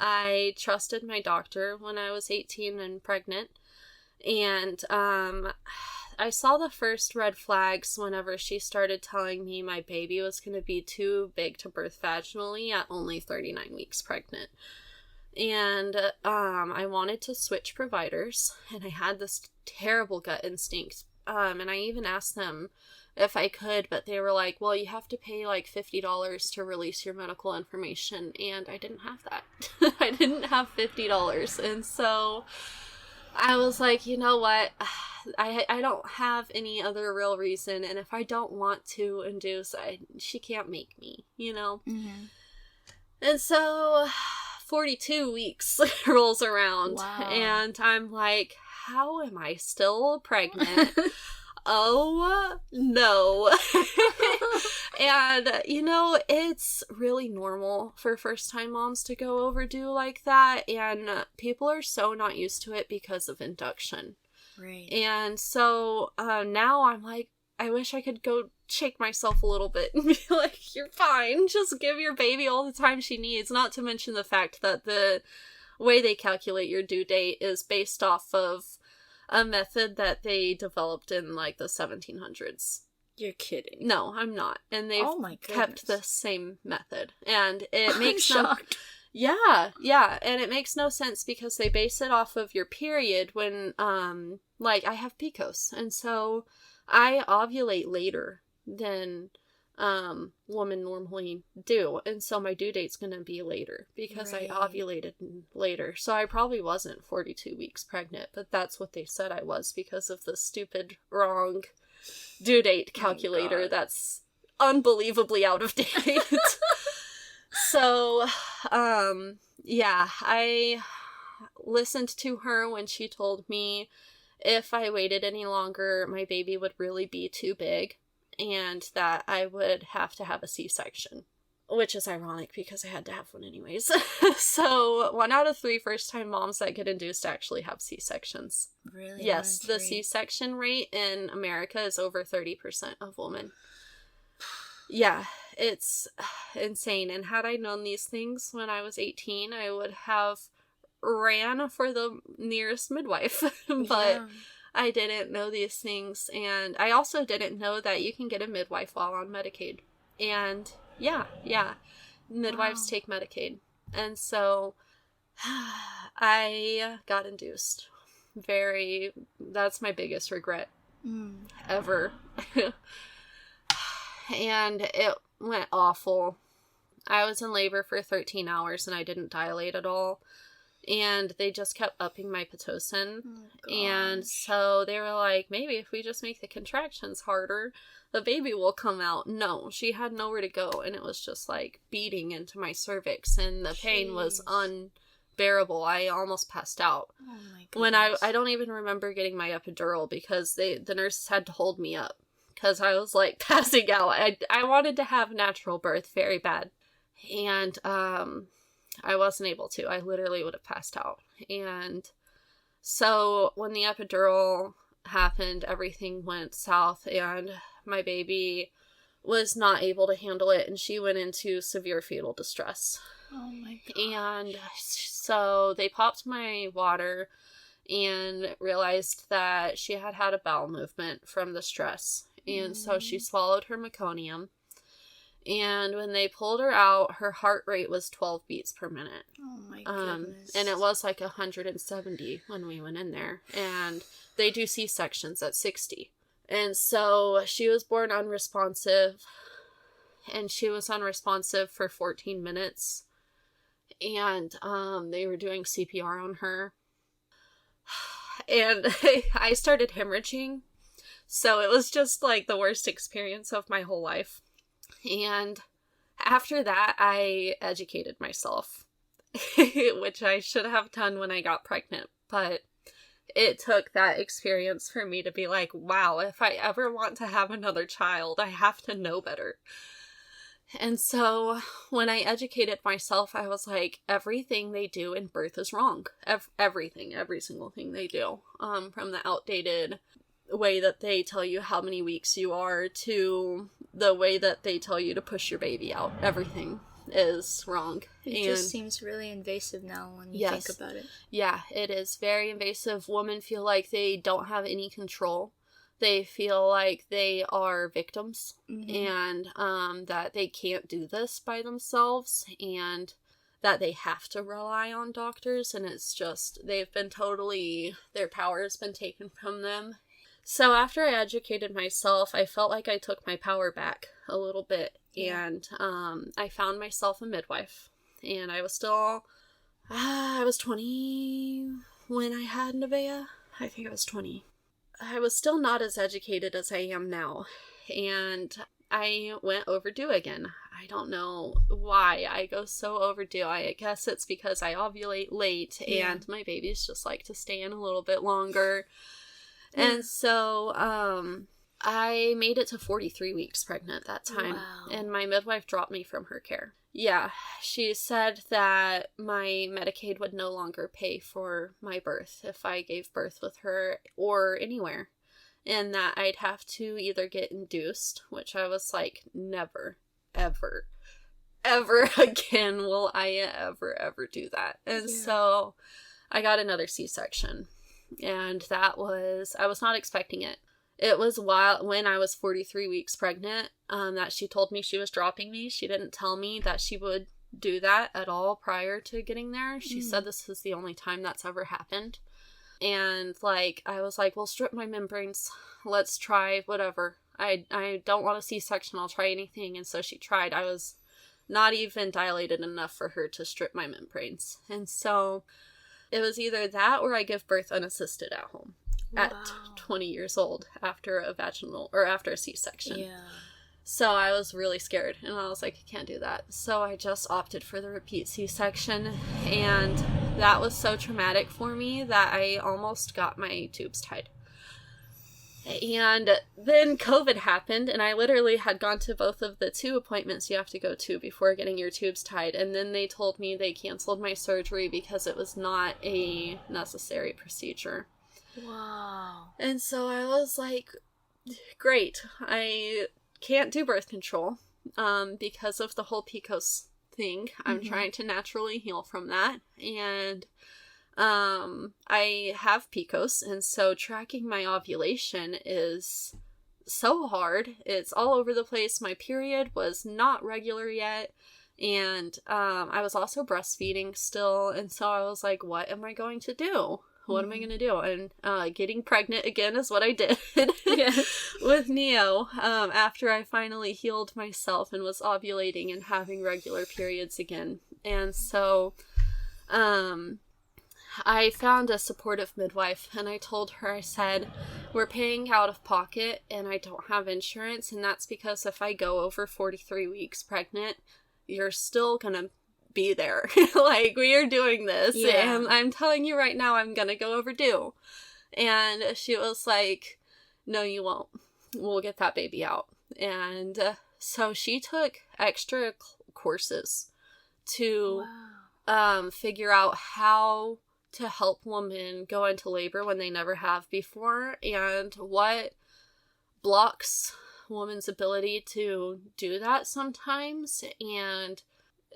I trusted my doctor when I was 18 and pregnant, and I saw the first red flags whenever she started telling me my baby was going to be too big to birth vaginally at only 39 weeks pregnant. And I wanted to switch providers, and I had this terrible gut instinct, and I even asked them if I could, but they were like, well, you have to pay like $50 to release your medical information, and I didn't have that. I didn't have $50, and so I was like, you know what, I don't have any other real reason, and if I don't want to induce, she can't make me, you know? And so 42 weeks rolls around, and I'm like, how am I still pregnant? Oh, no. And, you know, it's really normal for first-time moms to go overdue like that, and people are so not used to it because of induction. Right. And so now I'm like, I wish I could go shake myself a little bit and be like, you're fine, just give your baby all the time she needs, not to mention the fact that the way they calculate your due date is based off of a method that they developed in like the 1700s. You're kidding. No, I'm not. And they've kept the same method. And it makes I'm shocked. Yeah, and it makes no sense because they base it off of your period when, like, I have PCOS, and so I ovulate later than women normally do, and so my due date's gonna be later because I ovulated later. So I probably wasn't 42 weeks pregnant, but that's what they said I was because of the stupid wrong due date calculator that's unbelievably out of date. So yeah, I listened to her when she told me if I waited any longer my baby would really be too big and that I would have to have a C-section. which is ironic because I had to have one anyways. So 1 out of 3 first-time moms that get induced actually have C-sections. Really? Yes, the C-section rate in America is over 30% of women. Yeah, it's insane. And had I known these things when I was 18, I would have ran for the nearest midwife. But I didn't know these things. And I also didn't know that you can get a midwife while on Medicaid. And yeah, midwives take Medicaid. And so I got induced. That's my biggest regret ever. And it went awful. I was in labor for 13 hours and I didn't dilate at all. And they just kept upping my Pitocin. And so they were like, maybe if we just make the contractions harder, the baby will come out. No, she had nowhere to go. And it was just like beating into my cervix. And the pain was unbearable. I almost passed out. Oh my goodness. When I don't even remember getting my epidural because the nurses had to hold me up. Because I was like passing out. I wanted to have natural birth very bad. And I wasn't able to. I literally would have passed out. And so when the epidural happened, everything went south. And my baby was not able to handle it. And she went into severe fetal distress. Oh my God. And so they popped my water and realized that she had had a bowel movement from the stress. And so she swallowed her meconium. And when they pulled her out, her heart rate was 12 beats per minute. Oh my goodness. And it was like 170 when we went in there. And they do C-sections at 60. And so she was born unresponsive. And she was unresponsive for 14 minutes. And they were doing CPR on her. And I started hemorrhaging. So it was just like the worst experience of my whole life. And after that, I educated myself, which I should have done when I got pregnant. But it took that experience for me to be like, wow, if I ever want to have another child, I have to know better. And so when I educated myself, I was like, everything they do in birth is wrong. Everything, every single thing they do, from the outdated way that they tell you how many weeks you are to the way that they tell you to push your baby out. Everything is wrong. It just seems really invasive now when you think about it. Yeah, it is very invasive. Women feel like they don't have any control. They feel like they are victims and that they can't do this by themselves and that they have to rely on doctors. And it's just, their power has been taken from them. So after I educated myself, I felt like I took my power back a little bit. Yeah. And I found myself a midwife. And I was 20 when I had Nevaeh. I think I was 20. I was still not as educated as I am now. And I went overdue again. I don't know why I go so overdue. I guess it's because I ovulate late and my babies just like to stay in a little bit longer. And so, I made it to 43 weeks pregnant that time. Wow. And my midwife dropped me from her care. Yeah, she said that my Medicaid would no longer pay for my birth if I gave birth with her or anywhere. And that I'd have to either get induced, which I was like, never, ever, ever again will I ever do that. And so I got another C-section. And I was not expecting it. It was when I was 43 weeks pregnant, that she told me she was dropping me. She didn't tell me that she would do that at all prior to getting there. She said this is the only time that's ever happened. And I was like, well, strip my membranes. Let's try whatever. I don't want a C-section. I'll try anything. And so she tried. I was not even dilated enough for her to strip my membranes. And so it was either that or I give birth unassisted at home at 20 years old after a C-section. Yeah. So I was really scared and I was like, I can't do that. So I just opted for the repeat C-section, and that was so traumatic for me that I almost got my tubes tied. And then COVID happened, and I literally had gone to both of the 2 appointments you have to go to before getting your tubes tied. And then they told me they canceled my surgery because it was not a necessary procedure. Wow. And so I was like, great, I can't do birth control because of the whole PCOS thing. I'm trying to naturally heal from that. And I have PCOS, and so tracking my ovulation is so hard. It's all over the place. My period was not regular yet, and I was also breastfeeding still, and so I was like, what am I going to do? What am I going to do? And getting pregnant again is what I did with Neo after I finally healed myself and was ovulating and having regular periods again. And so I found a supportive midwife, and I told her, I said, we're paying out of pocket and I don't have insurance, and that's because if I go over 43 weeks pregnant, you're still gonna be there. Like, we are doing this, and I'm telling you right now, I'm gonna go overdue. And she was like, no, you won't. We'll get that baby out. And so she took extra courses to figure out how to help women go into labor when they never have before, and what blocks women's ability to do that sometimes. And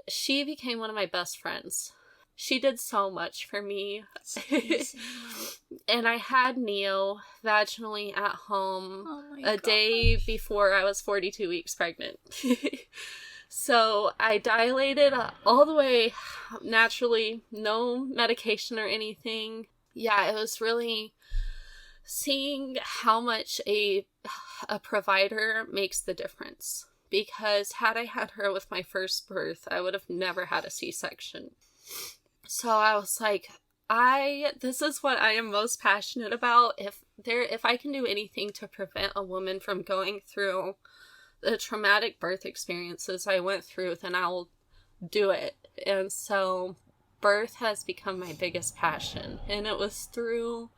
she became one of my best friends. She did so much for me. And I had Neo vaginally at home a day before I was 42 weeks pregnant. So I dilated all the way naturally, no medication or anything. Yeah, it was really seeing how much a provider makes the difference. Because had I had her with my first birth, I would have never had a C-section. So I was like, this is what I am most passionate about. If I can do anything to prevent a woman from going through the traumatic birth experiences I went through, then I'll do it. And so birth has become my biggest passion. And it was through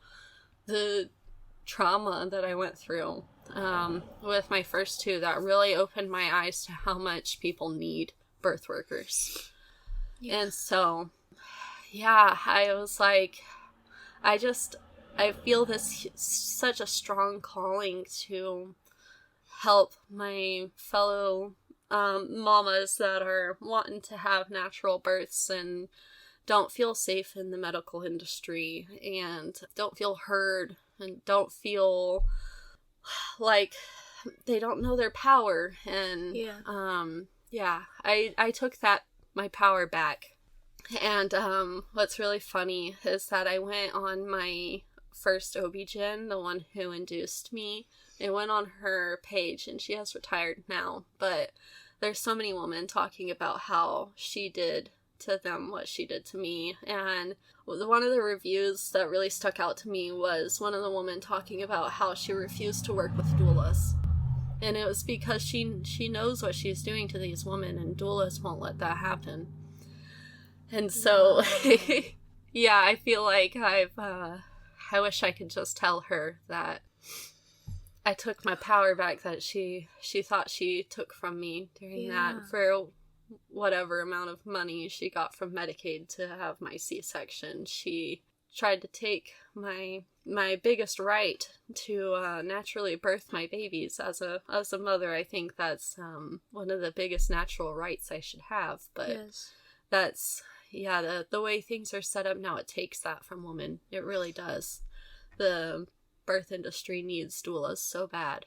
the trauma that I went through with my first 2 that really opened my eyes to how much people need birth workers. And so, I was like, I feel this such a strong calling to help my fellow mamas that are wanting to have natural births and don't feel safe in the medical industry and don't feel heard and don't feel like they don't know their power. And I took my power back. And what's really funny is that I went on my first OB-GYN, the one who induced me. I went on her page, and she has retired now, but there's so many women talking about how she did to them what she did to me. And one of the reviews that really stuck out to me was one of the women talking about how she refused to work with doulas. And it was because she knows what she's doing to these women, and doulas won't let that happen. And so, I feel like I wish I could just tell her that I took my power back that she thought she took from me during that for whatever amount of money she got from Medicaid to have my C-section. She tried to take my biggest right to naturally birth my babies. As a mother, I think that's one of the biggest natural rights I should have. But that's, the way things are set up now, it takes that from women. It really does. The birth industry needs doulas so bad.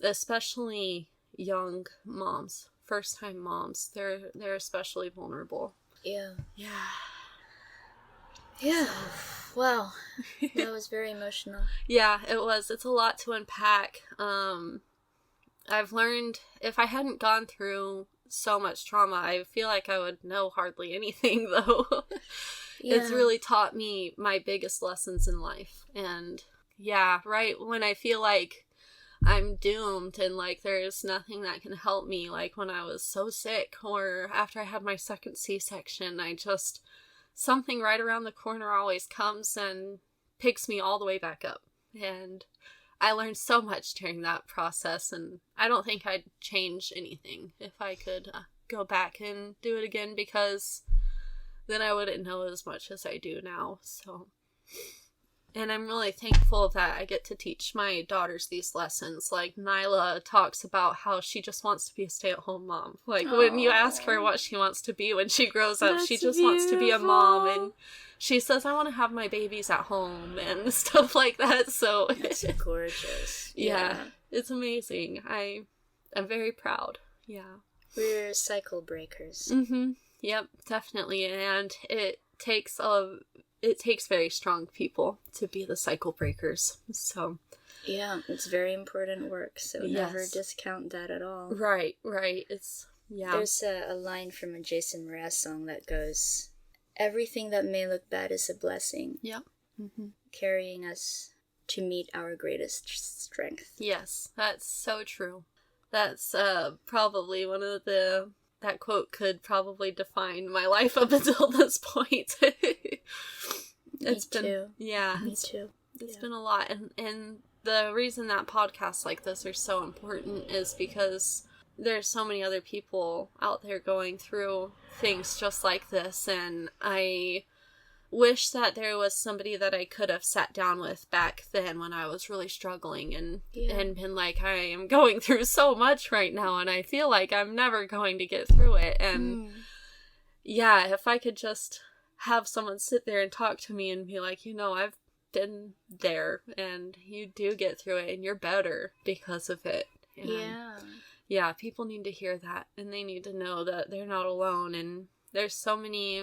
Especially young moms, first-time moms. They're especially vulnerable. Wow, that was very emotional. Yeah, it was. It's a lot to unpack. I've learned, if I hadn't gone through so much trauma, I feel like I would know hardly anything, though. It's really taught me my biggest lessons in life. And right when I feel like I'm doomed and like there's nothing that can help me, like when I was so sick or after I had my second C-section, something right around the corner always comes and picks me all the way back up. And I learned so much during that process, and I don't think I'd change anything if I could go back and do it again, because then I wouldn't know as much as I do now. So, and I'm really thankful that I get to teach my daughters these lessons. Like, Nyla talks about how she just wants to be a stay-at-home mom. Like, when you ask her what she wants to be when she grows up, she just wants to be a mom. And she says, I want to have my babies at home and stuff like that. So that's gorgeous. Yeah, it's amazing. I'm very proud. Yeah. We're cycle breakers. Mm-hmm. Yep, definitely. And it takes very strong people to be the cycle breakers. So yeah, it's very important work. So never discount that at all. Right. There's a line from a Jason Mraz song that goes, everything that may look bad is a blessing. Yep. Mm-hmm. Carrying us to meet our greatest strength. Yes, that's so true. That's probably one of that quote could probably define my life up until this point. Me too. It's been a lot. And the reason that podcasts like this are so important is because there's so many other people out there going through things just like this, and I wish that there was somebody that I could have sat down with back then when I was really struggling and been like, I am going through so much right now and I feel like I'm never going to get through it. And if I could just have someone sit there and talk to me and be like, I've been there and you do get through it and you're better because of it. And yeah, people need to hear that, and they need to know that they're not alone. And there's so many,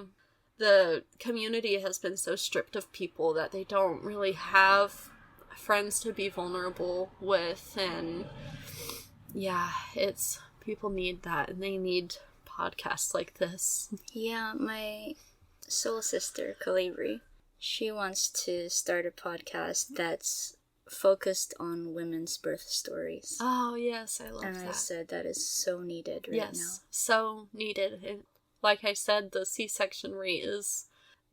the community has been so stripped of people that they don't really have friends to be vulnerable with. And people need that, and they need podcasts like this. Yeah, my soul sister, Calibri, she wants to start a podcast that's focused on women's birth stories. Oh, yes, I love that. And I said that is so needed right now. Yes, so needed. And like I said, the C-section rate is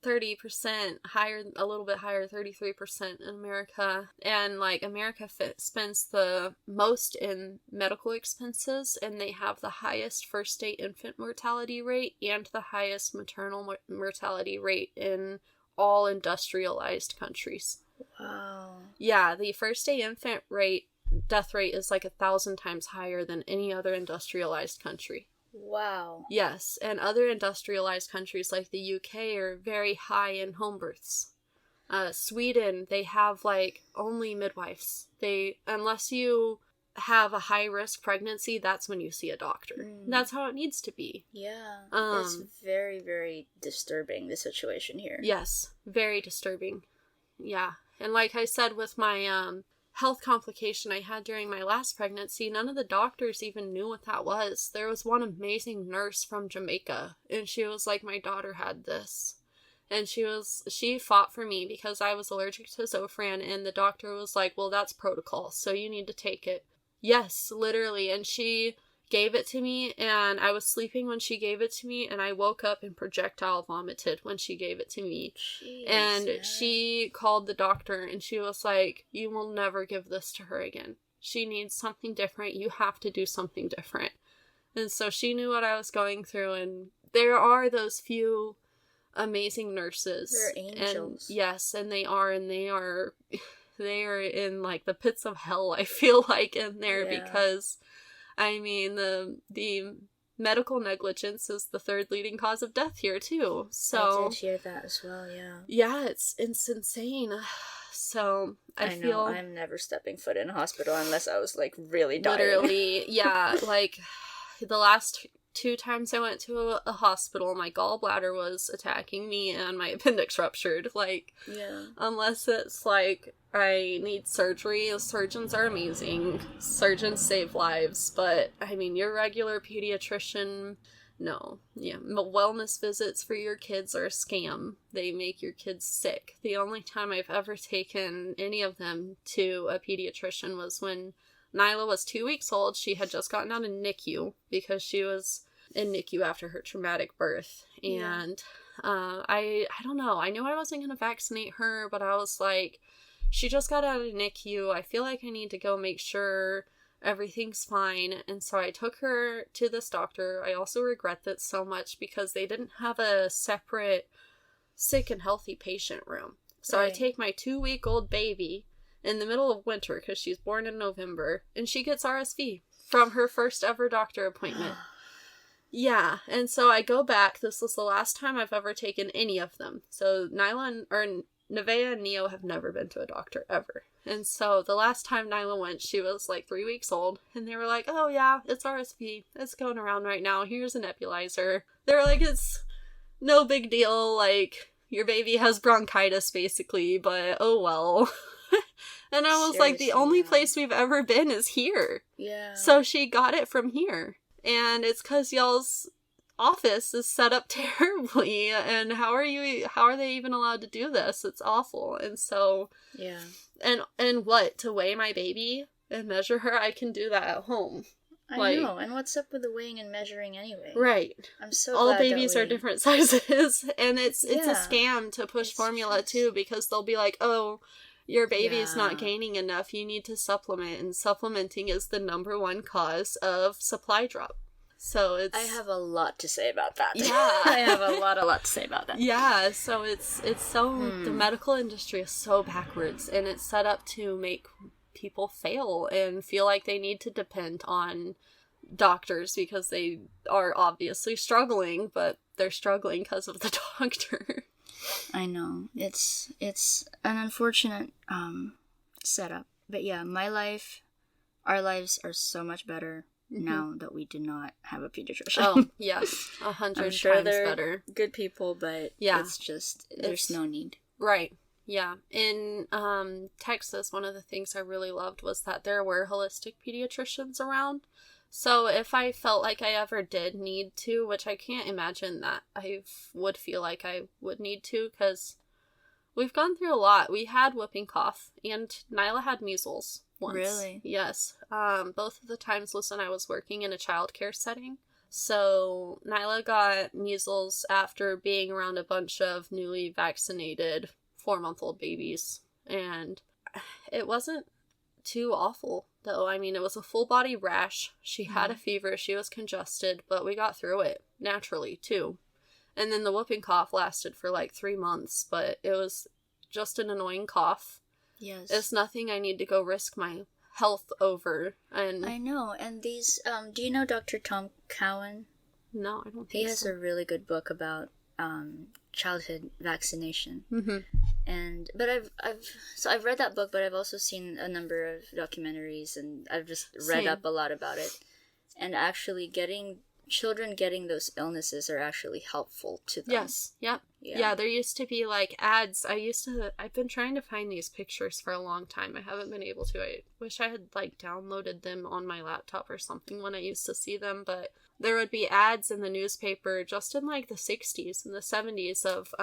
30% higher, a little bit higher, 33% in America. And America spends the most in medical expenses, and they have the highest first-day infant mortality rate and the highest maternal mortality rate in all industrialized countries. Wow. Yeah, the first-day infant death rate is 1,000 times higher than any other industrialized country. Wow. Yes, and other industrialized countries like the UK are very high in home births. Sweden, they have only midwives. Unless you have a high-risk pregnancy, that's when you see a doctor. That's how it needs to be. Yeah. It's very, very disturbing, the situation here. Yes, very disturbing. Yeah. And like I said, with my health complication I had during my last pregnancy, none of the doctors even knew what that was. There was one amazing nurse from Jamaica, and she was like, my daughter had this. And she fought for me because I was allergic to Zofran, and the doctor was like, well, that's protocol, so you need to take it. Yes, literally. And she gave it to me, and I was sleeping when she gave it to me, and I woke up and projectile vomited when she gave it to me. Jeez, and she called the doctor, and she was like, you will never give this to her again. She needs something different. You have to do something different. And so she knew what I was going through, and there are those few amazing nurses. They're angels. And yes, and they are in the pits of hell, I feel like, in there, because the medical negligence is the third leading cause of death here, too. So I did hear that as well, yeah. Yeah, it's insane. So I feel I'm never stepping foot in a hospital unless I was really dying. Literally, yeah. The last 2 times I went to a hospital, my gallbladder was attacking me and my appendix ruptured. Unless it's I need surgery. Surgeons are amazing. Surgeons save lives. But, your regular pediatrician, no. Yeah, wellness visits for your kids are a scam. They make your kids sick. The only time I've ever taken any of them to a pediatrician was when Nyla was 2 weeks old. She had just gotten out of NICU because she was in NICU after her traumatic birth. And I don't know. I knew I wasn't going to vaccinate her, but I was like, she just got out of NICU. I feel like I need to go make sure everything's fine. And so I took her to this doctor. I also regret that so much because they didn't have a separate sick and healthy patient room. So I take my 2-week-old baby in the middle of winter because she's born in November, and she gets RSV from her first ever doctor appointment. Yeah, and so I go back. This was the last time I've ever taken any of them. So Nevaeh and Neo have never been to a doctor ever. And so the last time Nyla went, she was like 3 weeks old, and they were like, oh yeah, it's RSV. It's going around right now. Here's a nebulizer. They were like, it's no big deal. Like, your baby has bronchitis basically, but oh well. And I was like, the only place we've ever been is here. Yeah. So she got it from here. And it's because y'all's office is set up terribly. And how are they even allowed to do this? It's awful. And so... Yeah. And what? To weigh my baby and measure her? I can do that at home. I know. And what's up with the weighing and measuring anyway? Right. I'm so all glad babies are different sizes. And it's a scam to push formula too, because they'll be like, oh... Your baby's not gaining enough, you need to supplement, and supplementing is the #1 cause of supply drop. So it's... I have a lot to say about that. Yeah. I have a lot to say about that. Yeah, so it's so... The medical industry is so backwards, and it's set up to make people fail and feel like they need to depend on doctors because they are obviously struggling, but they're struggling because of the doctor. I know. It's an unfortunate setup. But yeah, our lives are so much better now that we do not have a pediatrician. Oh, yes. 100 I'm sure times they're better. Good people, but it's just, there's no need. Right. Yeah. In Texas, one of the things I really loved was that there were holistic pediatricians around. So if I felt like I ever did need to, which I can't imagine that I would feel like I would need to, because we've gone through a lot. We had whooping cough, and Nyla had measles once. Really? Yes. Both of the times was when I was working in a childcare setting. So Nyla got measles after being around a bunch of newly vaccinated 4-month-old babies. And it wasn't too awful, though. I mean, it was a full body rash. She had a fever. She was congested, but we got through it naturally, too. And then the whooping cough lasted for like 3 months, but it was just an annoying cough. Yes. It's nothing I need to go risk my health over. And I know. And these, do you know Dr. Tom Cowan? No, I don't think so. He has a really good book about childhood vaccination. Mm-hmm. But I've read that book, but I've also seen a number of documentaries, and I've just read up a lot about it. And actually children getting those illnesses are actually helpful to them. Yes. Yep. Yeah, there used to be like ads. I've been trying to find these pictures for a long time. I haven't been able to. I wish I had like downloaded them on my laptop or something when I used to see them, but there would be ads in the newspaper just in like the 60s and the 70s of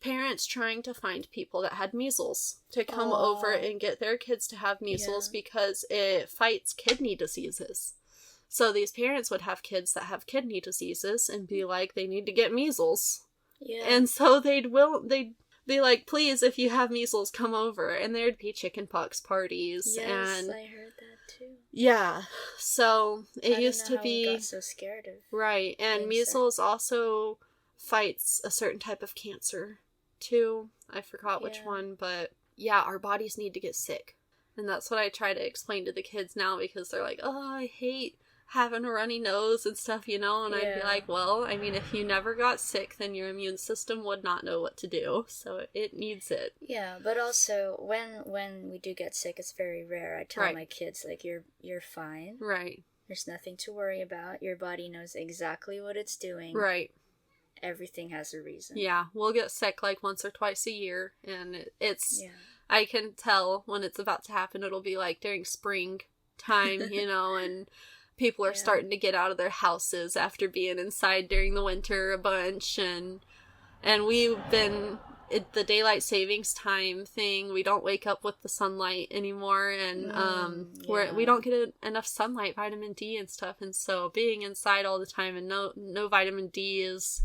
parents trying to find people that had measles to come over and get their kids to have measles because it fights kidney diseases. So these parents would have kids that have kidney diseases and be like, they need to get measles. Yeah. And so they'd be like, please, if you have measles, come over. And there'd be chickenpox parties. Yes, and I heard that too. Yeah. So it used to be... I got so scared of... Right. And measles also fights a certain type of cancer too. I forgot which one, but yeah, our bodies need to get sick. And that's what I try to explain to the kids now, because they're like, oh, I hate having a runny nose and stuff, and I'd be like, well, I mean, if you never got sick, then your immune system would not know what to do, so it needs it. Yeah, but also, when we do get sick, it's very rare. I tell my kids, like, you're fine. Right. There's nothing to worry about. Your body knows exactly what it's doing. Right. Everything has a reason. Yeah, we'll get sick like once or twice a year, and it's... Yeah. I can tell when it's about to happen. It'll be like during spring time, and people are starting to get out of their houses after being inside during the winter a bunch, and we've been the daylight savings time thing. We don't wake up with the sunlight anymore, and we don't get enough sunlight, vitamin D and stuff, and so being inside all the time and no vitamin D is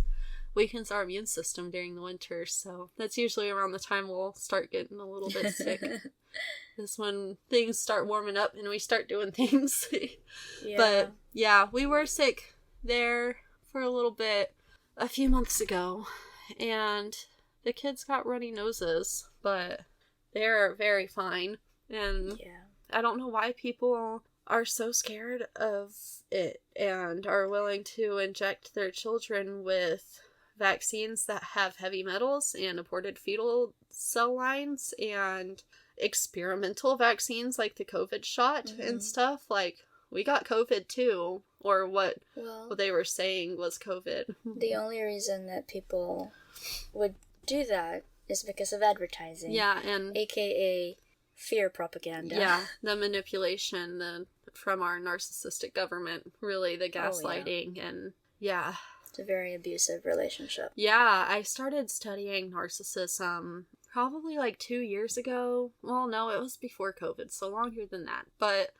weakens our immune system during the winter. So that's usually around the time we'll start getting a little bit sick. Is when things start warming up and we start doing things. Yeah. But yeah, we were sick there for a little bit a few months ago, and the kids got runny noses, but they're very fine. And Yeah. I don't know why people are so scared of it and are willing to inject their children with vaccines that have heavy metals and aborted fetal cell lines and experimental vaccines like the COVID shot and stuff. Like, we got COVID too, or what they were saying was COVID. The only reason that people would do that is because of advertising. Yeah, and AKA fear propaganda. Yeah, the manipulation from our narcissistic government, really, the gaslighting, and yeah. It's a very abusive relationship. Yeah, I started studying narcissism probably like 2 years ago. Well, no, it was before COVID, so longer than that. But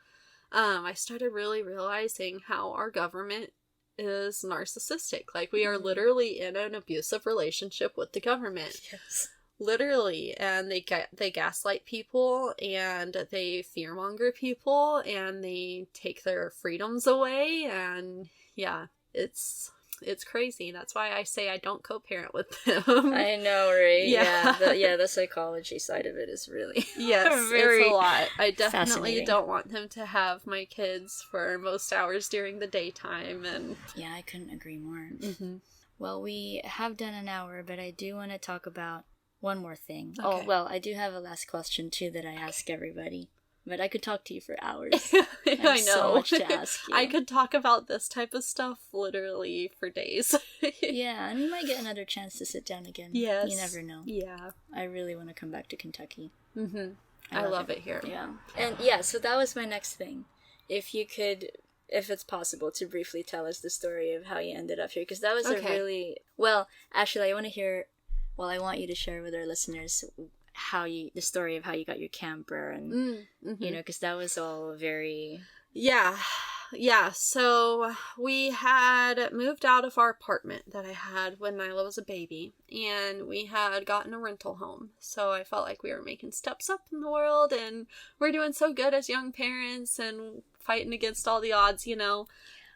I started really realizing how our government is narcissistic. Like, we are literally in an abusive relationship with the government. Yes. Literally. And they gaslight people, and they fearmonger people, and they take their freedoms away, and yeah, it's crazy. That's why I say I don't co-parent with them. I know, right? Yeah. The psychology side of it is really yes, very it's a lot. I definitely fascinating. don't want them to have my kids for most hours during the daytime. And yeah, I couldn't agree more. Well, we have done an hour, but I do want to talk about one more thing. Okay. Oh, well, I do have a last question too that I ask everybody. But I could talk to you for hours. I know. So much to ask you. I could talk about this type of stuff literally for days. Yeah, and we might get another chance to sit down again. Yes. You never know. Yeah. I really want to come back to Kentucky. I love it here. Yeah. And yeah, so that was my next thing. If you could, if it's possible, to briefly tell us the story of how you ended up here. Because that was a really... Well, actually, I want you to share with our listeners the story of how you got your camper and you know, because that was all very yeah so we had moved out of our apartment that I had when Nyla was a baby, and we had gotten a rental home. So I felt like we were making steps up in the world, and we're doing so good as young parents and fighting against all the odds, you know.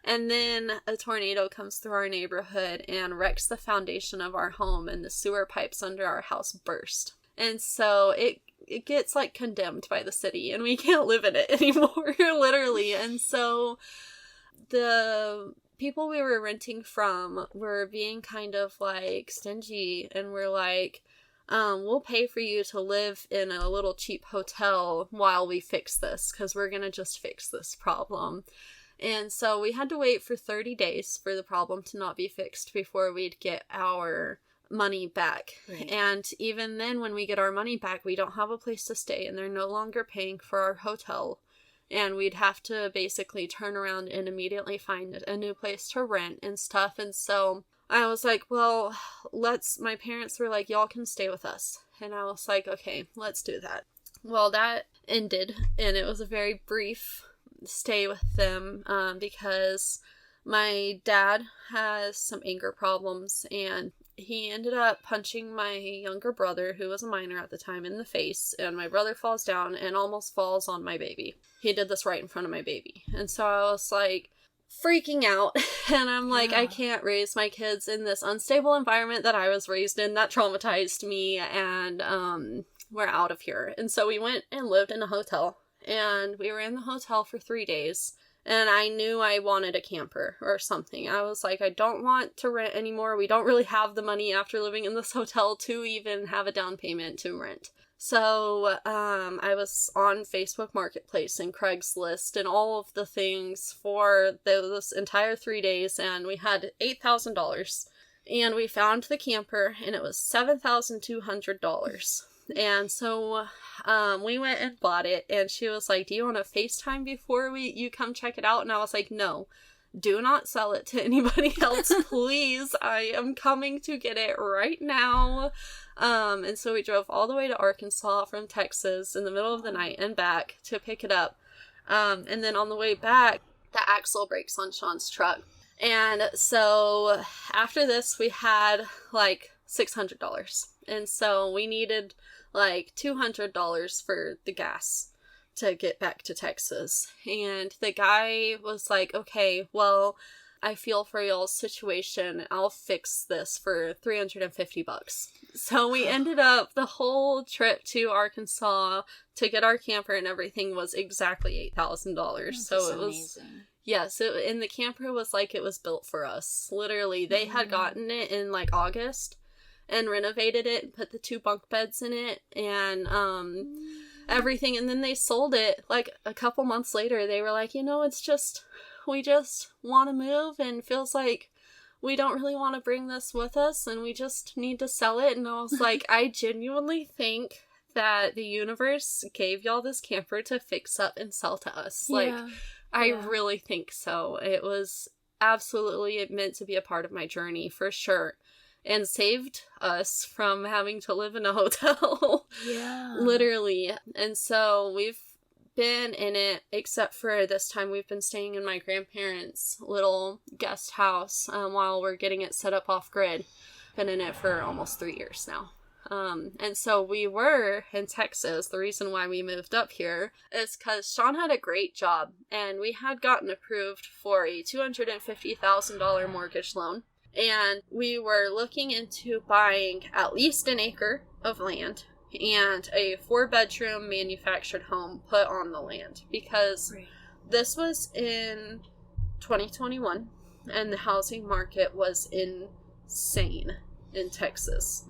And then a tornado comes through our neighborhood and wrecks the foundation of our home, and the sewer pipes under our house burst. And so it gets, like, condemned by the city, and we can't live in it anymore, literally. And so the people we were renting from were being kind of, like, stingy, and we're like, we'll pay for you to live in a little cheap hotel while we fix this, because we're going to just fix this problem. And so we had to wait for 30 days for the problem to not be fixed before we'd get our money back. Right. And even then, when we get our money back, we don't have a place to stay, and they're no longer paying for our hotel, and we'd have to basically turn around and immediately find a new place to rent and stuff. And so I was like, well, my parents were like, y'all can stay with us. And I was like, okay, let's do that. Well, that ended, and it was a very brief stay with them, because my dad has some anger problems, and he ended up punching my younger brother, who was a minor at the time, in the face, and my brother falls down and almost falls on my baby. He did this right in front of my baby. And so I was like freaking out, and I'm like, I can't raise my kids in this unstable environment that I was raised in that traumatized me, and we're out of here. And so we went and lived in a hotel, and we were in the hotel for 3 days. And I knew I wanted a camper or something. I was like, I don't want to rent anymore. We don't really have the money after living in this hotel to even have a down payment to rent. So I was on Facebook Marketplace and Craigslist and all of the things for this entire 3 days. And we had $8,000. And we found the camper, and it was $7,200. And so we went and bought it, and she was like, do you want to FaceTime before you come check it out? And I was like, no, do not sell it to anybody else, please. I am coming to get it right now. And so we drove all the way to Arkansas from Texas in the middle of the night and back to pick it up. And then on the way back, the axle breaks on Sean's truck. And so after this, we had like $600. And so we needed like $200 for the gas to get back to Texas. And the guy was like, okay, well, I feel for y'all's situation. I'll fix this for $350. So we ended up, the whole trip to Arkansas to get our camper and everything was exactly $8,000. So it was amazing. Yes, and the camper was like it was built for us. Literally, they had gotten it in like August and renovated it and put the 2 bunk beds in it and everything. And then they sold it like a couple months later. They were like, it's just, we just want to move and feels like we don't really want to bring this with us and we just need to sell it. And I was like, I genuinely think that the universe gave y'all this camper to fix up and sell to us. Yeah. Like, I really think so. It was absolutely meant to be a part of my journey, for sure. And saved us from having to live in a hotel. Yeah. Literally. And so we've been in it, except for this time we've been staying in my grandparents' little guest house while we're getting it set up off grid. Been in it for almost 3 years now. And so we were in Texas. The reason why we moved up here is because Sean had a great job and we had gotten approved for a $250,000 mortgage loan. And we were looking into buying at least an acre of land and a 4-bedroom manufactured home put on the land because this was in 2021 and the housing market was insane in Texas.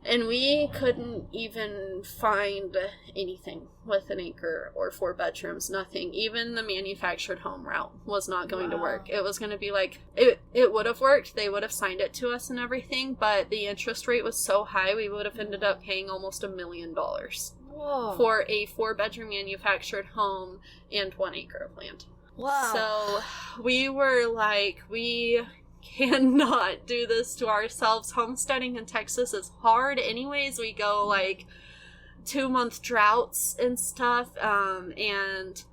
And we couldn't even find anything with an acre or 4 bedrooms, nothing. Even the manufactured home route was not going to work. It was going to be like, it would have worked. They would have signed it to us and everything, but the interest rate was so high, we would have ended up paying almost $1 million for a 4-bedroom manufactured home and 1 acre of land. Wow. So we were like, we cannot do this to ourselves. Homesteading in Texas is hard anyways. We go like 2-month droughts and stuff, and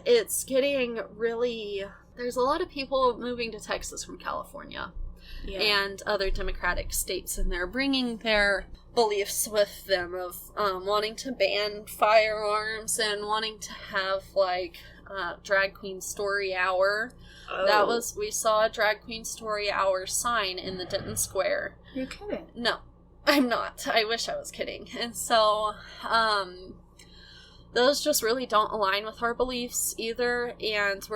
it's getting really, there's a lot of people moving to Texas from California and other democratic states, and they're bringing their beliefs with them of wanting to ban firearms and wanting to have like drag queen story hour. That was, we saw a drag queen story hour sign in the Denton Square. You're kidding? No, I'm not. I wish I was kidding. And so, those just really don't align with our beliefs either. And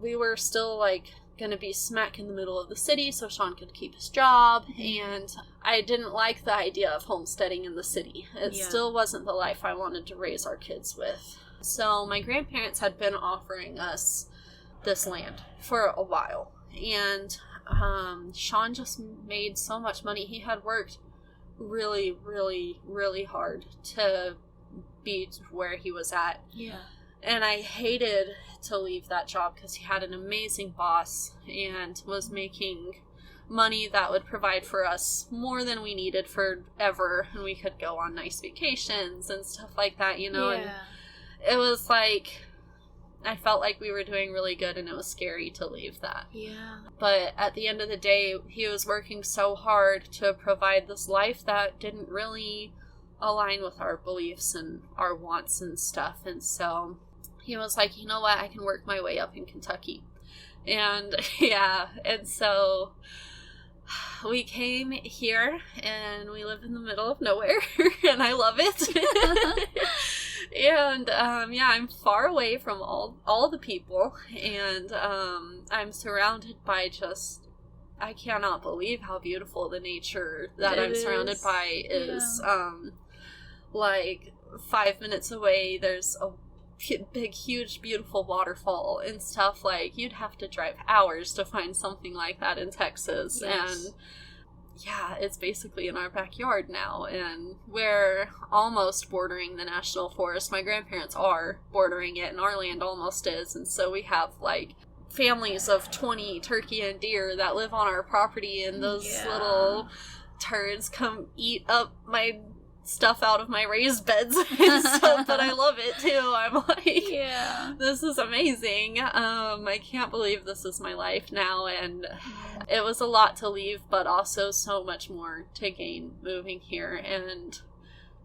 we were still like gonna be smack in the middle of the city so Sean could keep his job. And I didn't like the idea of homesteading in the city. It still wasn't the life I wanted to raise our kids with. So my grandparents had been offering us this land for a while, and Sean just made so much money. He had worked really, really, really hard to be where he was at. And I hated to leave that job because he had an amazing boss and was making money that would provide for us more than we needed forever, and we could go on nice vacations and stuff like that, and it was like, I felt like we were doing really good, and it was scary to leave that. But at the end of the day, he was working so hard to provide this life that didn't really align with our beliefs and our wants and stuff. And so he was like, you know what, I can work my way up in Kentucky. And and so we came here, and we live in the middle of nowhere, and I love it. And, I'm far away from all the people, and, I'm surrounded by I cannot believe how beautiful the nature that I'm surrounded by is. Like 5 minutes away, there's a big, huge, beautiful waterfall and stuff. Like, you'd have to drive hours to find something like that in Texas. And it's basically in our backyard now, and we're almost bordering the national forest. My grandparents are bordering it, and our land almost is, and so we have like families of 20 turkey and deer that live on our property, and those little turds come eat up my stuff out of my raised beds and stuff, but I love it too. I'm like, Yeah. this is amazing. I can't believe this is my life now, and it was a lot to leave, but also so much more to gain moving here. And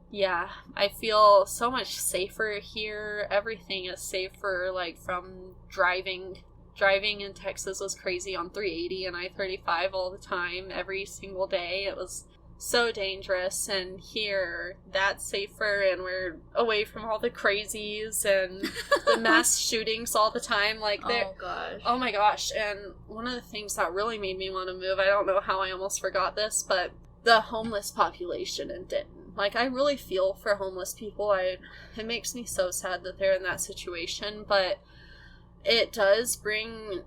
yeah, I feel so much safer here. Everything is safer, like from driving. Driving in Texas was crazy on 380 and I-35 all the time, every single day. It was so dangerous, and here that's safer, and we're away from all the crazies and the mass shootings all the time. Like, oh gosh. Oh my gosh. And one of the things that really made me want to move, I don't know how I almost forgot this, but the homeless population in Denton. Like, I really feel for homeless people. It makes me so sad that they're in that situation, but it does bring,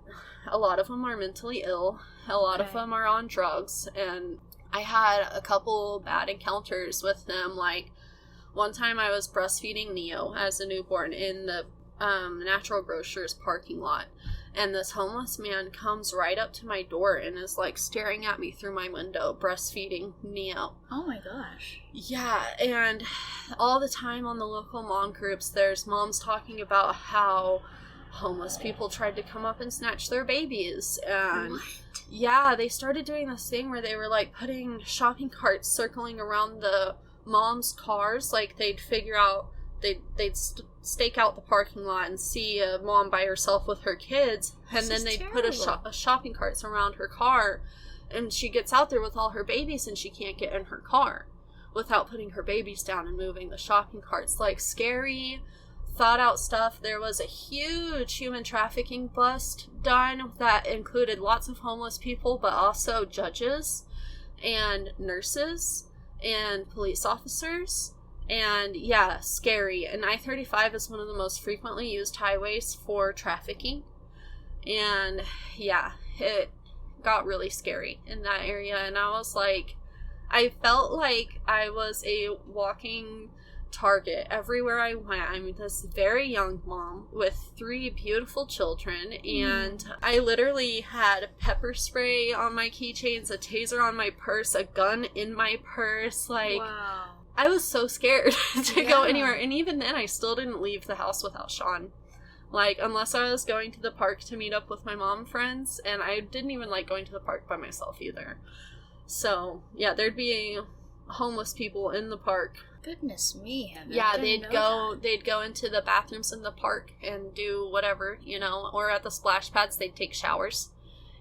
a lot of them are mentally ill, a lot of them are on drugs, and I had a couple bad encounters with them. Like, one time I was breastfeeding Neo as a newborn in the Natural Grocers parking lot, and this homeless man comes right up to my door and is like staring at me through my window, breastfeeding Neo. Oh my gosh. Yeah, and all the time on the local mom groups, there's moms talking about how homeless people tried to come up and snatch their babies, and What? yeah, they started doing this thing where they were like putting shopping carts circling around the moms' cars. Like, they'd figure out, they'd stake out the parking lot and see a mom by herself with her kids, and then they'd put a shopping carts around her car, and she gets out there with all her babies and she can't get in her car without putting her babies down and moving the shopping carts. Like, scary, thought out stuff. There was a huge human trafficking bust done that included lots of homeless people, but also judges and nurses and police officers. And yeah, scary. And I-35 is one of the most frequently used highways for trafficking. And yeah, it got really scary in that area. And I was like, I felt like I was a walking target everywhere I went. I'm this very young mom with 3 beautiful children, and I literally had pepper spray on my keychains, a taser on my purse, a gun in my purse. Like, wow. I was so scared to go anywhere, and even then I still didn't leave the house without Sean. Like, unless I was going to the park to meet up with my mom friends, and I didn't even like going to the park by myself either. So yeah, there'd be homeless people in the park. Goodness me, Heaven. Yeah, they'd go into the bathrooms in the park and do whatever, you know, or at the splash pads. They'd take showers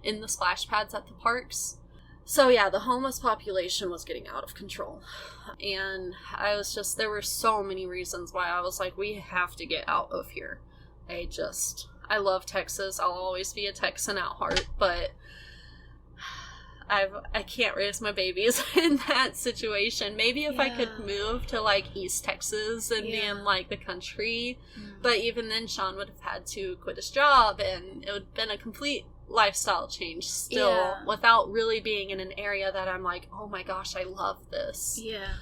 in the splash pads at the parks. So yeah, the homeless population was getting out of control. And I was just, there were so many reasons why I was like, we have to get out of here. I love Texas. I'll always be a Texan at heart, but I can't raise my babies in that situation. Maybe if I could move to like East Texas and be in like the country, but even then Sean would have had to quit his job, and it would have been a complete lifestyle change still, without really being in an area that I'm like, oh my gosh, I love this. Yeah.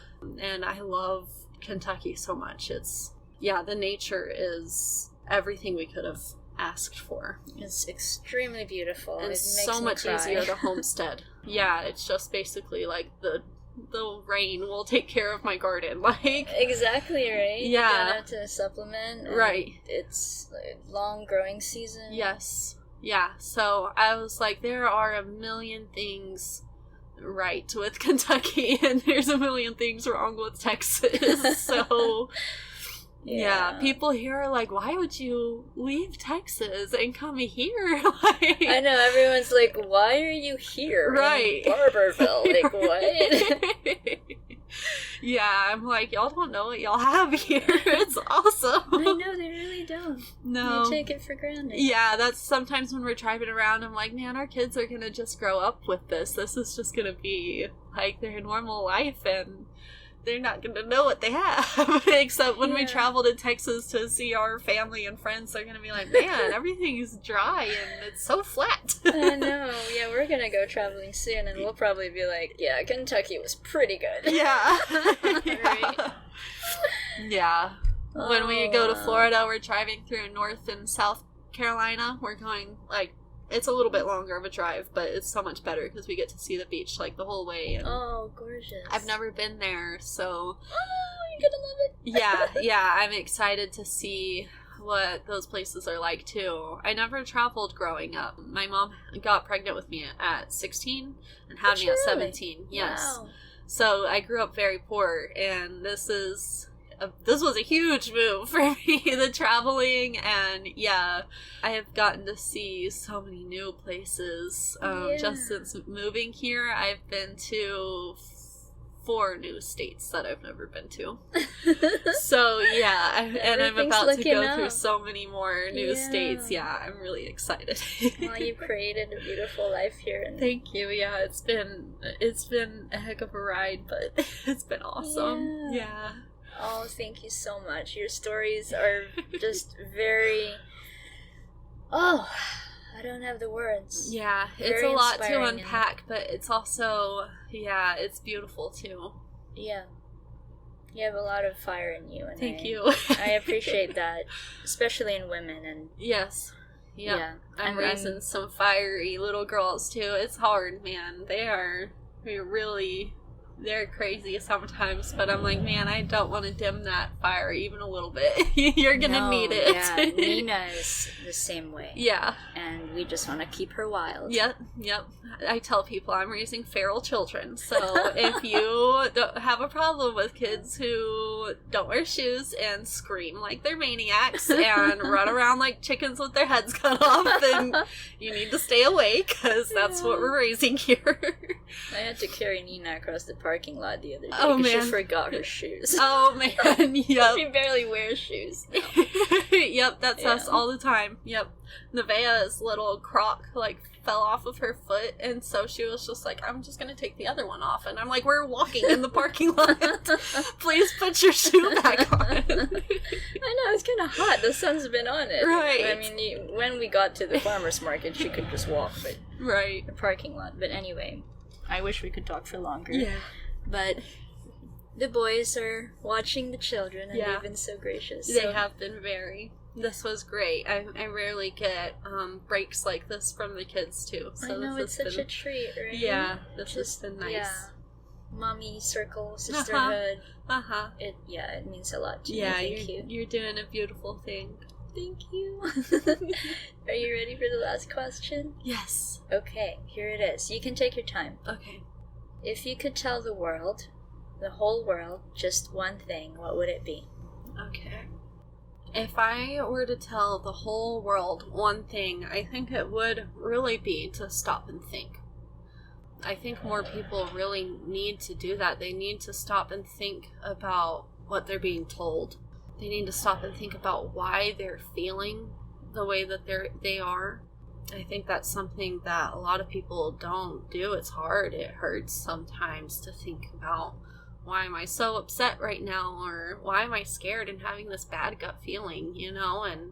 And I love Kentucky so much. It's, the nature is everything we could have asked for. It's extremely beautiful. And it's so much easier to homestead. Yeah, it's just basically like the rain will take care of my garden. Like, exactly, right? Yeah. You don't have to supplement. Right. It's a long growing season. Yes. Yeah. So I was like, there are a million things right with Kentucky, and there's a million things wrong with Texas. So yeah, people here are like, why would you leave Texas and come here? Like, I know, everyone's like, why are you here? Right. In Barberville. Like, what? Yeah, I'm like, y'all don't know what y'all have here. It's awesome. I know, they really don't. No. They take it for granted. Yeah, that's sometimes when we're driving around, I'm like, man, our kids are gonna just grow up with this. This is just gonna be like their normal life, and they're not gonna know what they have. Except when we travel to Texas to see our family and friends, they're gonna be like, man, everything's dry and it's so flat. I know. Yeah, we're gonna go traveling soon, and we'll probably be like, yeah, Kentucky was pretty good. Yeah. Right? Yeah. When we go to Florida, we're driving through North and South Carolina. We're going, like, It's a little bit longer of a drive, but it's so much better because we get to see the beach like the whole way. And oh, gorgeous. I've never been there, so you're gonna love it. yeah, I'm excited to see what those places are like too. I never traveled growing up. My mom got pregnant with me at 16 and had me at 17. Yes. Wow. So I grew up very poor, and this was a huge move for me, the traveling, and yeah, I have gotten to see so many new places. Just since moving here, I've been to 4 new states that I've never been to. So yeah, and I'm about to go through so many more new states. Yeah, I'm really excited. Well, you've created a beautiful life here. And thank you. Yeah, it's been a heck of a ride, but it's been awesome. Yeah. Oh, thank you so much. Your stories are just very... Oh, I don't have the words. Yeah, it's a lot to unpack, but it's also, it's beautiful too. Yeah. You have a lot of fire in you. And thank you. I appreciate that, especially in women. And yes. Yep. Yeah. I'm raising some fiery little girls too. It's hard, man. They're crazy sometimes, but I'm like, man, I don't want to dim that fire even a little bit. You're gonna need it. Yeah, Nina is the same way. Yeah. And we just want to keep her wild. Yep. I tell people I'm raising feral children, so if you don't have a problem with kids who don't wear shoes and scream like they're maniacs and run around like chickens with their heads cut off, then you need to stay away, because that's what we're raising here. I had to carry Nina across the parking lot the other day because she forgot her shoes. Oh man, yep. She barely wears shoes. Yep, that's us all the time. Yep. Nevaeh's little croc fell off of her foot, and so she was just like, I'm just gonna take the other one off, and I'm like, we're walking in the parking lot. Please put your shoe back on. I know, it's kind of hot. The sun's been on it. Right. I mean, when we got to the farmer's market, she could just walk, but the parking lot. But anyway, I wish we could talk for longer. Yeah. But the boys are watching the children, and they've been so gracious. They have been very. This was great. I rarely get breaks like this from the kids, too. So I know, it's such a treat, right? Yeah, this has been nice. Yeah. Mommy circle, sisterhood. It means a lot to me. Thank you. You're doing a beautiful thing. Thank you. Are you ready for the last question? Yes. Okay, here it is. You can take your time. Okay. If you could tell the world, the whole world, just one thing, what would it be? Okay. If I were to tell the whole world one thing, I think it would really be to stop and think. I think more people really need to do that. They need to stop and think about what they're being told. They need to stop and think about why they're feeling the way that they are. I think that's something that a lot of people don't do. It's hard. It hurts sometimes to think about, why am I so upset right now? Or why am I scared and having this bad gut feeling, And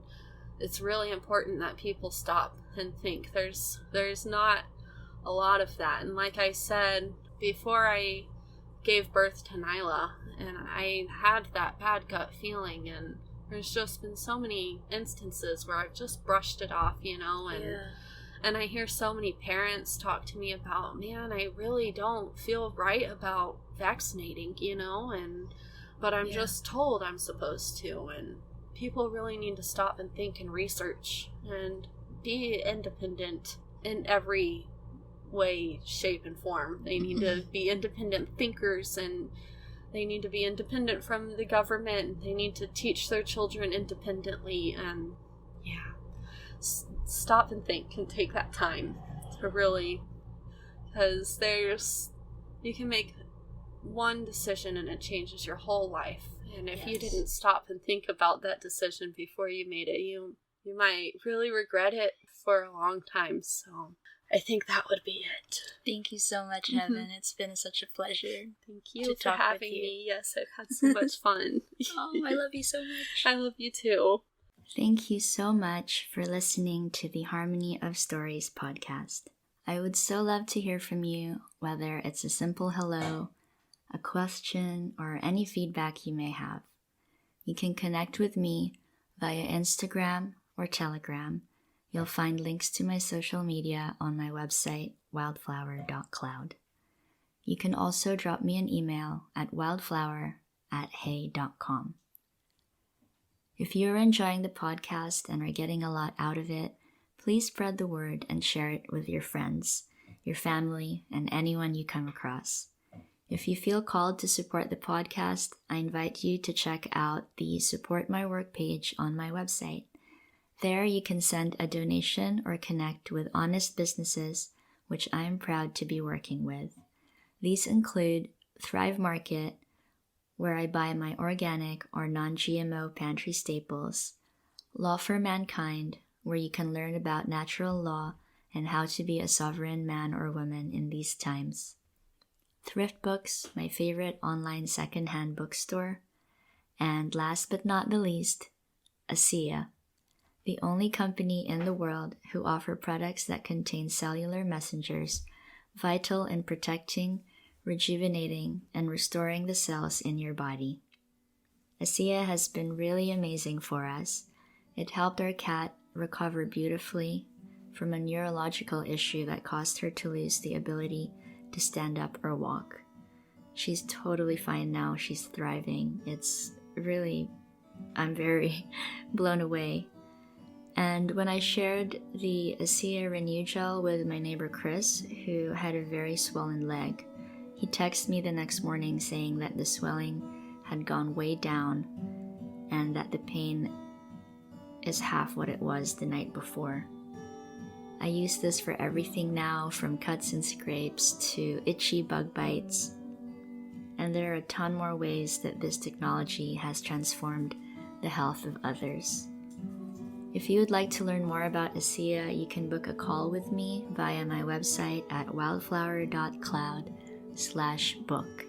it's really important that people stop and think. There's not a lot of that. And like I said, before I gave birth to Nyla, and I had that bad gut feeling, and there's just been so many instances where I've just brushed it off, and I hear so many parents talk to me about, man, I really don't feel right about vaccinating, but I'm just told I'm supposed to, and people really need to stop and think and research and be independent in every way, shape, and form. They need to be independent thinkers, and they need to be independent from the government. They need to teach their children independently, and stop and think and take that time to really, because you can make one decision and it changes your whole life. And if you didn't stop and think about that decision before you made it, you might really regret it for a long time. So I think that would be it. Thank you so much, Heaven. It's been such a pleasure. Thank you for having me. Yes, I've had so much fun. Oh, I love you so much. I love you too. Thank you so much for listening to the Harmony of Stories podcast. I would so love to hear from you, whether it's a simple hello, a question, or any feedback you may have. You can connect with me via Instagram or Telegram. You'll find links to my social media on my website, wildflower.cloud. You can also drop me an email at wildflower@hey.com. If you're enjoying the podcast and are getting a lot out of it, please spread the word and share it with your friends, your family, and anyone you come across. If you feel called to support the podcast, I invite you to check out the Support My Work page on my website. There you can send a donation or connect with honest businesses, which I am proud to be working with. These include Thrive Market, where I buy my organic or non-GMO pantry staples, Law for Mankind, where you can learn about natural law and how to be a sovereign man or woman in these times, Thrift Books, my favorite online secondhand bookstore, and last but not the least, ASEA, the only company in the world who offer products that contain cellular messengers vital in protecting, rejuvenating, and restoring the cells in your body. ASEA has been really amazing for us. It helped our cat recover beautifully from a neurological issue that caused her to lose the ability to stand up or walk. She's totally fine now. She's thriving. I'm very blown away. And when I shared the ASEA Renew Gel with my neighbor Chris, who had a very swollen leg, he texted me the next morning saying that the swelling had gone way down and that the pain is half what it was the night before. I use this for everything now, from cuts and scrapes to itchy bug bites. And there are a ton more ways that this technology has transformed the health of others. If you would like to learn more about ASEA, you can book a call with me via my website at wildflower.cloud/book.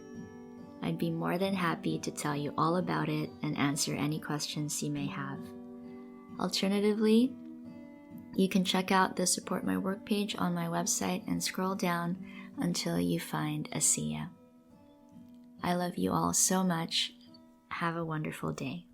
I'd be more than happy to tell you all about it and answer any questions you may have. Alternatively, you can check out the Support My Work page on my website and scroll down until you find ASEA. I love you all so much. Have a wonderful day.